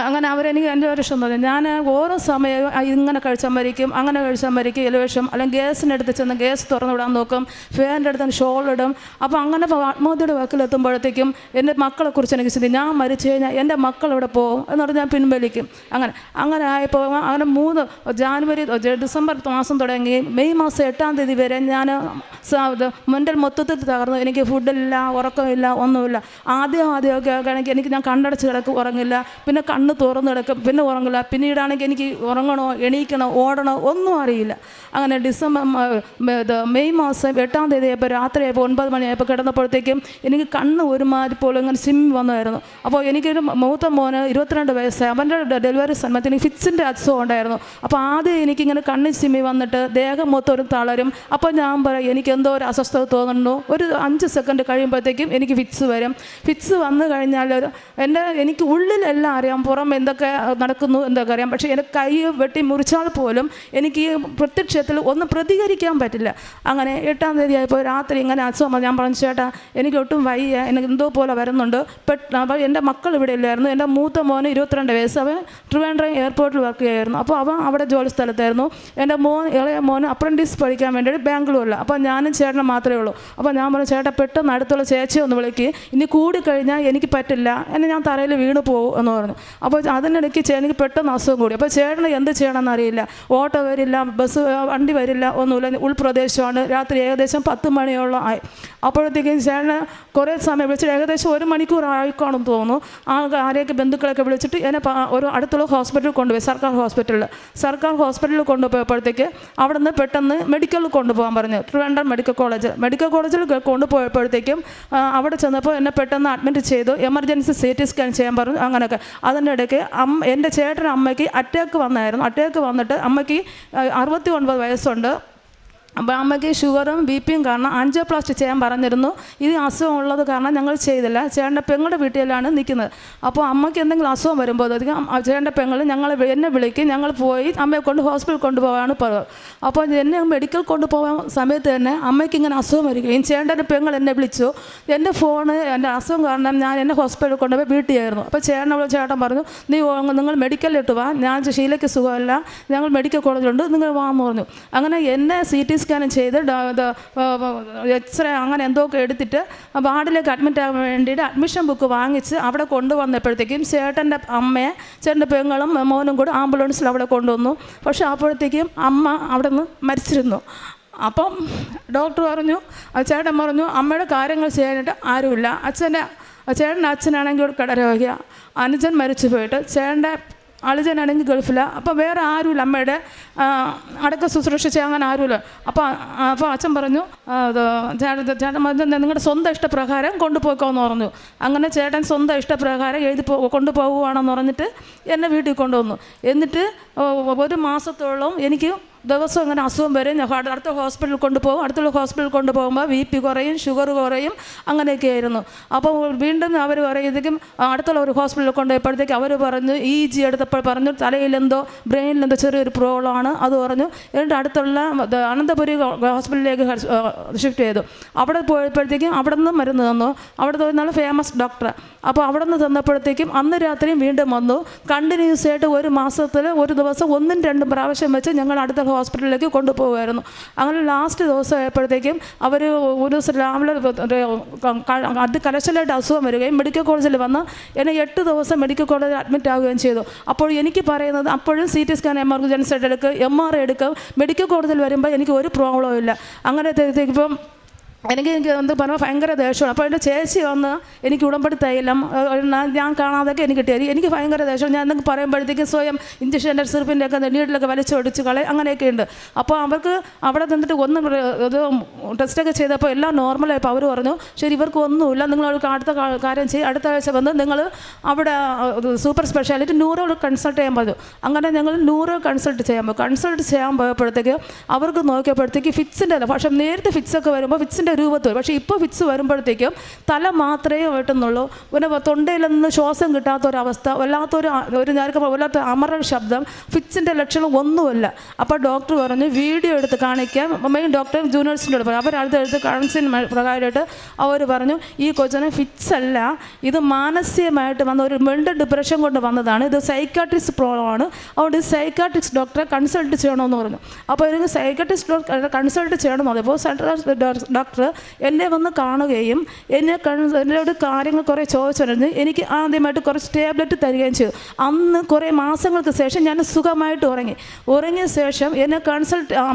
അങ്ങനെ അവരെനിക്ക് എൻ്റെ ഒരു ഇഷ്ടം തോന്നി. ഞാൻ ഓരോ സമയവും ഇങ്ങനെ കഴിച്ചാൽ മരിക്കും, അങ്ങനെ കഴിച്ചാൽ മരിക്കും, എലിവേഷം, അല്ലെങ്കിൽ ഗ്യാസിൻ്റെ അടുത്ത് ചെന്ന് ഗ്യാസ് തുറന്നു വിടാൻ നോക്കും, ഫാനിൻ്റെ അടുത്ത് ഷോളിടും. അപ്പോൾ അങ്ങനെ ആത്മഹത്യയുടെ വാക്കിലെത്തുമ്പോഴത്തേക്കും എൻ്റെ മക്കളെക്കുറിച്ച് എനിക്ക് ചിന്തി, ഞാൻ മരിച്ചു കഴിഞ്ഞാൽ എൻ്റെ മക്കൾ ഇവിടെ പോകും എന്ന് പറഞ്ഞാൽ ഞാൻ പിൻവലിക്കും. അങ്ങനെ ആയപ്പോൾ അങ്ങനെ ഡിസംബർ മാസം തുടങ്ങി മെയ് മാസം 8-ാം തീയതി വരെ ഞാൻ മെൻ്റൽ മൊത്തത്തിൽ തകർന്നു. എനിക്ക് ഫുഡില്ല, ഉറക്കമില്ല, ഒന്നുമില്ല. ആദ്യമൊക്കെ ആണെങ്കിൽ ഞാൻ കണ്ടടച്ച് കിടക്കും, ഉറങ്ങില്ല, പിന്നെ കണ്ണ് തുറന്ന് കിടക്കും, പിന്നെ ഉറങ്ങില്ല. പിന്നീടാണെങ്കിൽ എനിക്ക് ഉറങ്ങണോ, എണീക്കണോ, ഓടണോ ഒന്നും അറിയില്ല. അങ്ങനെ മെയ് മാസം 8-ാം തീയതി ആയപ്പോൾ രാത്രിയായപ്പോൾ 9 മണിയായപ്പോൾ കിടന്നപ്പോഴത്തേക്കും എനിക്ക് കണ്ണ് ഒരുമാതിരി പോലെ ഇങ്ങനെ സിമ്മി വന്നായിരുന്നു. അപ്പോൾ എനിക്കൊരു മൂത്ത മോന് 22 വയസ്സായി. അവൻ്റെ ഡെലിവറി സമയത്ത് എനിക്ക് ഫിക്സിൻ്റെ അസുഖം ഉണ്ടായിരുന്നു. അപ്പോൾ ആദ്യം എനിക്കിങ്ങനെ കണ്ണിൽ സിമ്മി വന്നിട്ട് ദേഹം മൊത്തം ഒരു തളരും. അപ്പോൾ ഞാൻ പറയും എനിക്ക് എന്തോ ഒരു അസ്വസ്ഥത തോന്നുന്നു. ഒരു 5 സെക്കൻഡ് കഴിയുമ്പോഴത്തേക്കും എനിക്ക് ഫിക്സ് വരും. ഫിക്സ് വന്നു കഴിഞ്ഞാൽ എനിക്ക് ഉള്ളിലെല്ലാം അറിയാം, പുറം എന്തൊക്കെ നടക്കുന്നു എന്തൊക്കെ അറിയാം. പക്ഷേ എൻ്റെ കൈ വെട്ടി മുറിച്ചാൽ പോലും എനിക്ക് പ്രത്യക്ഷത്തിൽ ഒന്നും പ്രതികരിക്കാൻ പറ്റില്ല. അങ്ങനെ 8-ാം തീയതി ആയപ്പോൾ രാത്രി ഇങ്ങനെ അസുഖം ഞാൻ പറഞ്ഞു, ചേട്ടാ എനിക്ക് ഒട്ടും വയ്യ, എനിക്ക് എന്തോ പോലെ വരുന്നുണ്ട്. അപ്പോൾ എൻ്റെ മക്കൾ ഇവിടെ ഇല്ലായിരുന്നു. എൻ്റെ മൂത്ത മോന് 22 വയസ്സ്, അവൻ ട്രിവാൻഡ്രം എയർപോർട്ടിൽ വർക്ക് ചെയ്യുമായിരുന്നു. അപ്പോൾ അവൻ അവിടെ ജോലി സ്ഥലത്തായിരുന്നു. എൻ്റെ ഇളയ മോന് അപ്രൻറ്റീസ് പഠിക്കാൻ വേണ്ടി ബാംഗ്ലൂരിൽ. അപ്പോൾ ഞാനും ചേട്ടനും മാത്രമേ ഉള്ളൂ. അപ്പോൾ ഞാൻ പറഞ്ഞു, ചേട്ടാ പെട്ടെന്ന് അടുത്തുള്ള ചേച്ചിയെ ഒന്ന് വിളിക്ക്, ഇനി കൂടിക്കഴിഞ്ഞാൽ എനിക്ക് പറ്റില്ല, എന്നെ ഞാൻ തറയിൽ വീണ് പോകും എന്ന് പറഞ്ഞു. അപ്പോൾ അതിനിടയ്ക്ക് എനിക്ക് പെട്ടെന്ന് അസുഖം കൂടി. അപ്പോൾ ചേട്ടന് എന്ത് ചെയ്യണമെന്ന് അറിയില്ല. ഓട്ടോ വരില്ല, വണ്ടി വരില്ല, ഒന്നുമില്ല. ഉൾപ്രദേശമാണ്. രാത്രി ഏകദേശം 10 മണിയോളം ആയി. അപ്പോഴത്തേക്കും ചേട്ടന് കുറേ സമയം വിളിച്ചിട്ട് ഏകദേശം 1 മണിക്കൂർ ആയിക്കാണെന്ന് തോന്നുന്നു. ആരെയൊക്കെ ബന്ധുക്കളൊക്കെ വിളിച്ചിട്ട് എന്നെ ഒരു അടുത്തുള്ള ഹോസ്പിറ്റലിൽ കൊണ്ടുപോയി, സർക്കാർ ഹോസ്പിറ്റലിൽ കൊണ്ടുപോയപ്പോഴത്തേക്ക് അവിടെ നിന്ന് പെട്ടെന്ന് മെഡിക്കലിൽ കൊണ്ടുപോകാൻ പറഞ്ഞു. ട്രിവാൻഡ്രം മെഡിക്കൽ കോളേജിൽ കൊണ്ടുപോയപ്പോഴത്തേക്കും അവിടെ ചെന്നപ്പോൾ എന്നെ പെട്ടെന്ന് അഡ്മിറ്റ് ചെയ്തു. എമർജൻസി CT സ്കാൻ ചെയ്യാൻ പറഞ്ഞു. അങ്ങനെയൊക്കെ അതിൻ്റെ ഇടയ്ക്ക് എൻ്റെ ചേട്ടൻ്റെ അമ്മയ്ക്ക് അറ്റാക്ക് വന്നായിരുന്നു. അറ്റാക്ക് വന്നിട്ട് അമ്മയ്ക്ക് 69 വയസ്സുണ്ട്. അപ്പോൾ അമ്മയ്ക്ക് ഷുഗറും BP കാരണം ആൻജിയോപ്ലാസ്റ്റി ചെയ്യാൻ പറഞ്ഞിരുന്നു. ഈ അസുഖം ഉള്ളത് കാരണം ഞങ്ങൾ ചെയ്തില്ല. ചേട്ടൻ്റെ പെങ്ങളുടെ വീട്ടിലാണ് നിൽക്കുന്നത്. അപ്പോൾ അമ്മയ്ക്ക് എന്തെങ്കിലും അസുഖം വരുമ്പോൾ ചേട്ടൻ്റെ പെങ്ങൾ എന്നെ വിളിക്കും. ഞങ്ങൾ പോയി അമ്മയെ കൊണ്ട് ഹോസ്പിറ്റലിൽ കൊണ്ടുപോകാനാണ് പറയുക. അപ്പോൾ എന്നെ മെഡിക്കൽ കൊണ്ടുപോകാൻ സമയത്ത് തന്നെ അമ്മയ്ക്ക് ഇങ്ങനെ അസുഖം വരികയും ചേട്ടൻ്റെ പെങ്ങൾ എന്നെ വിളിച്ചു. എൻ്റെ ഫോണ് എൻ്റെ അസുഖം കാരണം ഞാൻ എന്നെ ഹോസ്പിറ്റലിൽ കൊണ്ടുപോയി വീട്ടിലായിരുന്നു. അപ്പോൾ ചേട്ടൻ പറഞ്ഞു, നിങ്ങൾ മെഡിക്കലിലിട്ട് വാ, ഞാൻ ഷീലയ്ക്ക് സുഖമല്ല, ഞങ്ങൾ മെഡിക്കൽ കോളേജിലുണ്ട്, നിങ്ങൾ വാന്ന് പറഞ്ഞു. അങ്ങനെ എന്നെ CT സ്കാനും ചെയ്ത് എക്സ്റേ അങ്ങനെ എന്തൊക്കെ എടുത്തിട്ട് വാർഡിലേക്ക് അഡ്മിറ്റ് ആകാൻ വേണ്ടിയിട്ട് അഡ്മിഷൻ ബുക്ക് വാങ്ങിച്ച് അവിടെ കൊണ്ടുവന്നപ്പോഴത്തേക്കും ചേട്ടൻ്റെ അമ്മയെ ചേട്ടൻ്റെ പെങ്ങളും മോനും കൂടെ ആംബുലൻസിൽ അവിടെ കൊണ്ടുവന്നു. പക്ഷേ അപ്പോഴത്തേക്കും അമ്മ അവിടെ നിന്ന് മരിച്ചിരുന്നു. അപ്പം ഡോക്ടർ പറഞ്ഞു, ചേട്ടൻ പറഞ്ഞു അമ്മയുടെ കാര്യങ്ങൾ ചെയ്യാനായിട്ട് ആരുമില്ല. ചേട്ടൻ്റെ അച്ഛനാണെങ്കിൽ കിടരോഗിയ, അനുജൻ മരിച്ചു പോയിട്ട്, ചേട്ടൻ്റെ അളിജനാണെങ്കിൽ ഗൾഫിലാണ്. അപ്പോൾ വേറെ ആരുമില്ല, അമ്മയുടെ അടക്ക ശുശ്രൂഷ ചെയ്യാൻ അങ്ങനെ ആരുമില്ല. അപ്പോൾ അച്ഛൻ പറഞ്ഞു, ചേട്ടൻ നിങ്ങളുടെ സ്വന്തം ഇഷ്ടപ്രകാരം കൊണ്ടുപോയിക്കോന്ന് പറഞ്ഞു. അങ്ങനെ ചേട്ടൻ സ്വന്തം ഇഷ്ടപ്രകാരം കൊണ്ടുപോകുവാണെന്ന് പറഞ്ഞിട്ട് എന്നെ വീട്ടിൽ കൊണ്ടുവന്നു. എന്നിട്ട് 1 മാസത്തോളം എനിക്ക് ദിവസം ഇങ്ങനെ അസുഖം വരും. അടുത്ത ഹോസ്പിറ്റലിൽ കൊണ്ടുപോകും. അടുത്തുള്ള ഹോസ്പിറ്റലിൽ കൊണ്ടുപോകുമ്പോൾ BP കുറയും, ഷുഗർ കുറയും, അങ്ങനെയൊക്കെ ആയിരുന്നു. അപ്പോൾ വീണ്ടും അവർ പറയുമ്പോഴത്തേക്കും അടുത്തുള്ള ഒരു ഹോസ്പിറ്റലിൽ കൊണ്ടുപോയപ്പോഴത്തേക്കും അവർ പറഞ്ഞു, EG എടുത്തപ്പോൾ പറഞ്ഞു തലയിലെന്തോ ബ്രെയിനിലെന്തോ ചെറിയൊരു പ്രോബ്ലമാണ് അത് പറഞ്ഞു. എന്നിട്ട് അടുത്തുള്ള അനന്തപുരി ഹോസ്പിറ്റലിലേക്ക് ഷിഫ്റ്റ് ചെയ്തു. അവിടെ പോയപ്പോഴത്തേക്കും അവിടെ നിന്ന് മരുന്ന് തന്നു. അവിടെ നല്ല ഫേമസ് ഡോക്ടർ. അപ്പോൾ അവിടെ നിന്ന് തന്നപ്പോഴത്തേക്കും അന്ന് രാത്രിയും വീണ്ടും വന്നു. കണ്ടിന്യൂസ് ആയിട്ട് 1 മാസത്തിൽ ഒരു ദിവസം 1-2 പ്രാവശ്യം വെച്ച് ഞങ്ങൾ അടുത്ത ഹോസ്പിറ്റലിലേക്ക് കൊണ്ടുപോകുമായിരുന്നു. അങ്ങനെ ലാസ്റ്റ് ദിവസം ആയപ്പോഴത്തേക്കും അവർ ഒരു ദിവസം രാവിലെ കലശലായിട്ട് അസുഖം വരികയും മെഡിക്കൽ കോളേജിൽ വന്ന് എന്നെ 8 ദിവസം മെഡിക്കൽ കോളേജിൽ അഡ്മിറ്റ് ആവുകയും ചെയ്തു. അപ്പോൾ എനിക്ക് പറയുന്നത് അപ്പോഴും CT സ്കാൻ എമർജൻസി ആയിട്ട് എടുക്കുക, MRI എടുക്കുക. മെഡിക്കൽ കോളേജിൽ വരുമ്പോൾ എനിക്ക് ഒരു പ്രോബ്ലവും ഇല്ല. അങ്ങനെ ഇപ്പം എനിക്ക് എന്ത് പറഞ്ഞാൽ ഭയങ്കര ദേഷ്യമാണ്. അപ്പോൾ എൻ്റെ ചേച്ചി വന്ന് എനിക്ക് ഉടമ്പടി തൈലം ഞാൻ കാണാതൊക്കെ എനിക്ക് കിട്ടിയത്. എനിക്ക് ഭയങ്കര ദേഷ്യം. ഞാൻ എന്തെങ്കിലും പറയുമ്പോഴത്തേക്കും സ്വയം ഇഞ്ചക്ഷൻ്റെ സിറിപ്പിൻ്റെ ഒക്കെ നീഡിലൊക്കെ വലിച്ചൊടിച്ച് കളയും, അങ്ങനെയൊക്കെ ഉണ്ട്. അപ്പോൾ അവർക്ക് അവിടെ നിന്നിട്ട് ഇത് ടെസ്റ്റൊക്കെ ചെയ്തപ്പോൾ എല്ലാം നോർമലായപ്പോൾ അവർ പറഞ്ഞു, ശരി ഇവർക്ക് ഒന്നുമില്ല, നിങ്ങൾ അടുത്ത കാര്യം ചെയ്യും, അടുത്ത ആഴ്ച വന്ന് നിങ്ങൾ അവിടെ സൂപ്പർ സ്പെഷ്യാലിറ്റി ന്യൂറോ കൺസൾട്ട് ചെയ്യാൻ പറഞ്ഞു. അങ്ങനെ ഞങ്ങൾ ന്യൂറോ കൺസൾട്ട് ചെയ്യാൻ പോയപ്പോഴത്തേക്ക് അവർക്ക് നോക്കിയപ്പോഴത്തേക്ക് ഫിക്സിൻ്റെ പക്ഷേ നേരത്തെ ഫിക്സൊക്കെ വരുമ്പോൾ ഫിക്സിൻ്റെ രൂപത്തിൽ, പക്ഷേ ഇപ്പോൾ ഫിക്സ് വരുമ്പോഴത്തേക്കും തല മാത്രമേ വെട്ടുന്നുള്ളൂ. പിന്നെ തൊണ്ടയിലൊന്നും ശ്വാസം കിട്ടാത്തൊരവസ്ഥ, വല്ലാത്ത അമറൽ ശബ്ദം, ഫിക്സിൻ്റെ ലക്ഷണം ഒന്നുമില്ല. അപ്പോൾ ഡോക്ടർ പറഞ്ഞു വീഡിയോ എടുത്ത് കാണിക്കാം. മെയിൻ ഡോക്ടർ ജൂനിയേഴ്സിൻ്റെ അടുത്ത് പറഞ്ഞു. അവരടുത്ത് കാണിച്ചതിന് പ്രകാരമായിട്ട് അവർ പറഞ്ഞു ഈ കൊച്ചിന് ഫിക്സ് അല്ല, ഇത് മാനസികമായിട്ട് വന്ന ഒരു മെൻ്റൽ ഡിപ്രഷൻ കൊണ്ട് വന്നതാണ്, ഇത് സൈക്കാട്രിസ്റ്റ് പ്രോബ്ലം ആണ്, അതുകൊണ്ട് സൈക്കാട്രിസ്റ്റ് ഡോക്ടറെ കൺസൾട്ട് ചെയ്യണമെന്ന് പറഞ്ഞു. അപ്പോൾ എനിക്ക് സൈക്കാട്രിസ്റ്റ് ഡോക്ടറെ കൺസൾട്ട് ചെയ്യണമെന്ന് പറഞ്ഞപ്പോൾ ഡോക്ടർ എന്നെ വന്ന് കാണുകയും എന്നോട് കാര്യങ്ങൾ കുറേ ചോദിച്ചിരുന്നു. എനിക്ക് ആദ്യമായിട്ട് കുറച്ച് ടാബ്ലറ്റ് തരികയും ചെയ്തു. അന്ന് കുറേ മാസങ്ങൾക്ക് ശേഷം ഞാൻ സുഖമായിട്ട് ഉറങ്ങിയ ശേഷം എന്നെ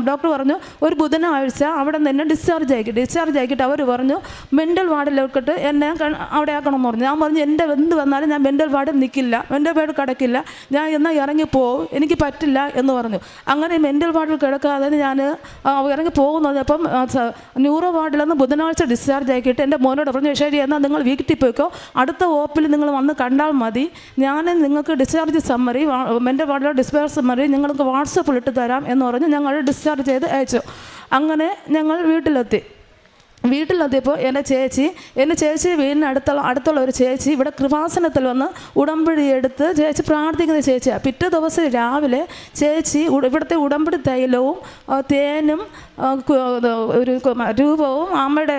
ഡോക്ടർ പറഞ്ഞു ഒരു ബുധനാഴ്ച അവിടെ നിന്ന് എന്നെ ഡിസ്ചാർജ് ആക്കിയിട്ട് അവർ പറഞ്ഞു മെൻ്റൽ വാർഡിലോട്ട് എന്നെ അവിടെ ആക്കണമെന്ന് പറഞ്ഞു. ഞാൻ പറഞ്ഞു എൻ്റെ എന്ത് വന്നാലും ഞാൻ മെൻ്റൽ വാർഡിൽ നിൽക്കില്ല, മെൻ്റൽ വാർഡ് കിടക്കില്ല, ഞാൻ എന്നാൽ ഇറങ്ങിപ്പോവും, എനിക്ക് പറ്റില്ല എന്ന് പറഞ്ഞു. അങ്ങനെ മെൻ്റൽ വാർഡിൽ കിടക്കാതെ ഞാൻ ഇറങ്ങി പോകുന്നു. അപ്പം ന്യൂറോ വാർഡിലൊന്ന് ബുധനാഴ്ച ഡിസ്ചാർജ് ആക്കിയിട്ട് എൻ്റെ മോനോട് പറഞ്ഞു ശരി എന്നാൽ നിങ്ങൾ വീട്ടിൽ പോയിക്കോ, അടുത്ത OPയിൽ നിങ്ങൾ വന്ന് കണ്ടാൽ മതി, ഞാൻ നിങ്ങൾക്ക് ഡിസ്ചാർജ് സമ്മറി മെൻ്റൽ വാർഡിലെ ഡിസ്ചാർജ് സമ്മറി നിങ്ങൾക്ക് വാട്സപ്പിൽ ഇട്ട് തരാം എന്ന് പറഞ്ഞ് ഞങ്ങൾ ഡിസ്ചാർജ് ചെയ്ത് അയച്ചു. അങ്ങനെ ഞങ്ങൾ വീട്ടിലെത്തിയപ്പോൾ എൻ്റെ ചേച്ചി വീടിന് അടുത്തുള്ള ഒരു ചേച്ചി ഇവിടെ കൃപാസനത്തിൽ വന്ന് ഉടമ്പടി എടുത്ത് ചേച്ചി പ്രാർത്ഥിക്കുന്ന ചേച്ചിയാണ്. പിറ്റേ ദിവസം രാവിലെ ചേച്ചി ഇവിടുത്തെ ഉടമ്പടി തൈലവും തേനും ഒരു രൂപവും അമ്മയുടെ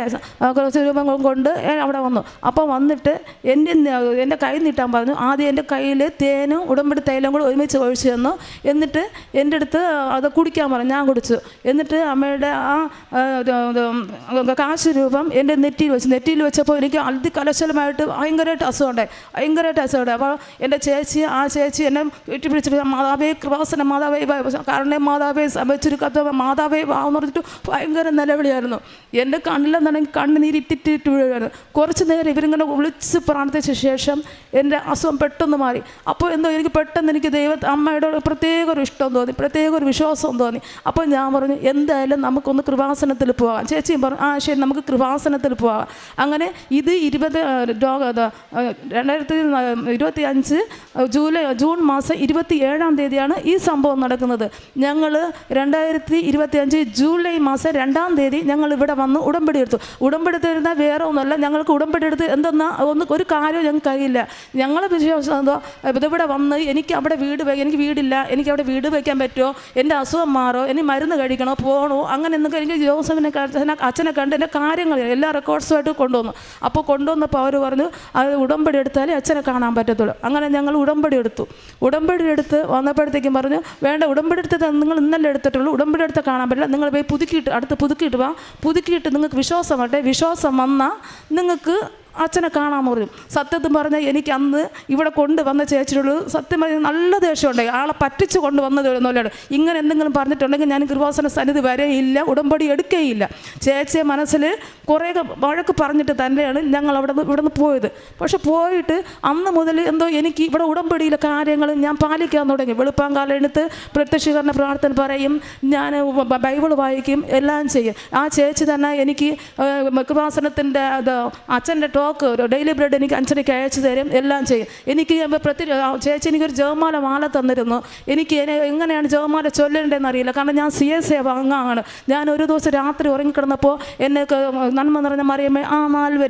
കുറച്ച് രൂപം കൊണ്ട് അവിടെ വന്നു. അപ്പോൾ വന്നിട്ട് എൻ്റെ കൈ നീട്ടാൻ പറഞ്ഞു. ആദ്യം എൻ്റെ കയ്യിൽ തേനും ഉടമ്പടി തൈലവും കൂടെ ഒരുമിച്ച് ഒഴിച്ചു തന്നു. എന്നിട്ട് എൻ്റെ അടുത്ത് അത് കുടിക്കാൻ പറഞ്ഞു. ഞാൻ കുടിച്ചു. എന്നിട്ട് അമ്മയുടെ കാശ് രൂപം എൻ്റെ നെറ്റിയിൽ വെച്ചപ്പോൾ എനിക്ക് അതികലശലമായിട്ട് ഭയങ്കരമായിട്ട് അസുഖമുണ്ടായി. അപ്പോൾ എൻ്റെ ചേച്ചി എന്നെ വീട്ടിൽ മാതാവേ കൃപാസന മാതാവേ കാരണം മാതാവേ വെച്ചൊരുക്കാത്ത മാതാവേ വാന്ന് പറഞ്ഞിട്ട് ഭയങ്കര നിലവിളിയായിരുന്നു. എൻ്റെ കണ്ണിലെന്നാണെങ്കിൽ കണ്ണുനീരിട്ടിട്ട് വീഴുമായിരുന്നു. കുറച്ച് നേരം ഇവരിങ്ങനെ വിളിച്ച് പ്രാർത്ഥിച്ച ശേഷം എൻ്റെ അസുഖം പെട്ടെന്ന് മാറി. അപ്പോൾ എനിക്ക് പെട്ടെന്ന് അമ്മയുടെ പ്രത്യേക ഒരു ഇഷ്ടം തോന്നി, പ്രത്യേക ഒരു വിശ്വാസം തോന്നി. അപ്പോൾ ഞാൻ പറഞ്ഞു എന്തായാലും നമുക്കൊന്ന് കൃപാസനത്തിൽ പോകാം. ചേച്ചിയും പറഞ്ഞു ശരി നമുക്ക് കൃപാസനത്തിൽ പോകാം. അങ്ങനെ ഇത് 2025 ജൂൺ മാസം 27-ാം തീയതിയാണ് ഈ സംഭവം നടക്കുന്നത്. ഞങ്ങൾ 2025 ജൂലൈ മാസം 2-ാം തീയതി ഞങ്ങൾ ഇവിടെ വന്ന് ഉടമ്പടി എടുത്തു. ഉടമ്പടി എടുത്തിരുന്നാൽ വേറെ ഒന്നുമല്ല, ഞങ്ങൾക്ക് ഉടമ്പടി എടുത്ത് എന്തെന്നാ ഒരു കാര്യം ഞങ്ങൾക്ക് കഴിയില്ല. ഞങ്ങളെ വിശ്വാസം എന്തോ ഇതിവിടെ വന്ന് എനിക്ക് വീടില്ല, എനിക്ക് അവിടെ വീട് വയ്ക്കാൻ പറ്റുമോ, എൻ്റെ അസുഖം മാറോ, ഇനി മരുന്ന് കഴിക്കണോ, പോകണോ, അങ്ങനെ എന്തൊക്കെ എനിക്ക് ജോസഫിനെ അച്ഛനെ കണ്ട് എൻ്റെ കാര്യങ്ങൾ എല്ലാ റെക്കോർഡ്സുമായിട്ട് കൊണ്ടുവന്നു. അപ്പോൾ കൊണ്ടുവന്നപ്പോൾ അവർ പറഞ്ഞു അത് ഉടമ്പടി എടുത്താലേ അച്ഛനെ കാണാൻ പറ്റത്തുള്ളൂ. അങ്ങനെ ഞങ്ങൾ ഉടമ്പടി എടുത്തു. ഉടമ്പടി എടുത്ത് വന്നപ്പോഴത്തേക്കും പറഞ്ഞു വേണ്ട, ഉടമ്പടി എടുത്തത് നിങ്ങൾ ഇന്നലെ എടുത്തിട്ടുള്ളൂ, ഉടമ്പടി എടുത്ത് കാണാൻ പറ്റില്ല, നിങ്ങൾ പോയി പുതുക്കിയിട്ട് വാ, പുതുക്കിയിട്ട് നിങ്ങൾക്ക് വിശ്വാസം വന്നാൽ നിങ്ങൾക്ക് അച്ഛനെ കാണാൻ പറഞ്ഞു. സത്യത്തിൽ പറഞ്ഞാൽ എനിക്ക് അന്ന് ഇവിടെ കൊണ്ടുവന്ന ചേച്ചിയുള്ളൂ സത്യം പറഞ്ഞാൽ നല്ല ദേഷ്യമുണ്ടായി. ആളെ പറ്റിച്ച് കൊണ്ടുവന്നത് എന്നല്ലാണ്. ഇങ്ങനെ എന്തെങ്കിലും പറഞ്ഞിട്ടുണ്ടെങ്കിൽ ഞാൻ കൃപാസന സന്നിധി വരെയില്ല, ഉടമ്പടി എടുക്കുകയില്ല. ചേച്ചിയെ മനസ്സിൽ കുറേ വഴക്ക് പറഞ്ഞിട്ട് തന്നെയാണ് ഞങ്ങൾ ഇവിടെ നിന്ന് പോയത്. പക്ഷെ പോയിട്ട് അന്ന് മുതൽ എന്തോ എനിക്ക് ഇവിടെ ഉടമ്പടിയിലെ കാര്യങ്ങൾ ഞാൻ പാലിക്കാൻ തുടങ്ങി. വെളുപ്പാങ്കാലം എടുത്ത് പ്രത്യക്ഷീകരണ പ്രാർത്ഥന പറയും, ഞാൻ ബൈബിൾ വായിക്കും, എല്ലാം ചെയ്യും. ആ ചേച്ചി തന്നെ എനിക്ക് കൃപാസനത്തിൻ്റെ അച്ഛൻ്റെ ഡെയിലി ബ്രെഡ് എനിക്ക് അച്ഛനക്ക് അയച്ചു തരും, എല്ലാം ചെയ്യും. എനിക്ക് ചേച്ചി എനിക്കൊരു ജപമാല മാല തന്നിരുന്നു. എനിക്ക് എങ്ങനെയാണ് ജപമാല ചൊല്ലേണ്ടതെന്ന് അറിയില്ല, കാരണം ഞാൻ CSA അംഗമാണ്. ഞാൻ ഒരു ദിവസം രാത്രി ഉറങ്ങിക്കിടന്നപ്പോൾ എന്നെ നന്മ നിറഞ്ഞ മറിയമ്മേ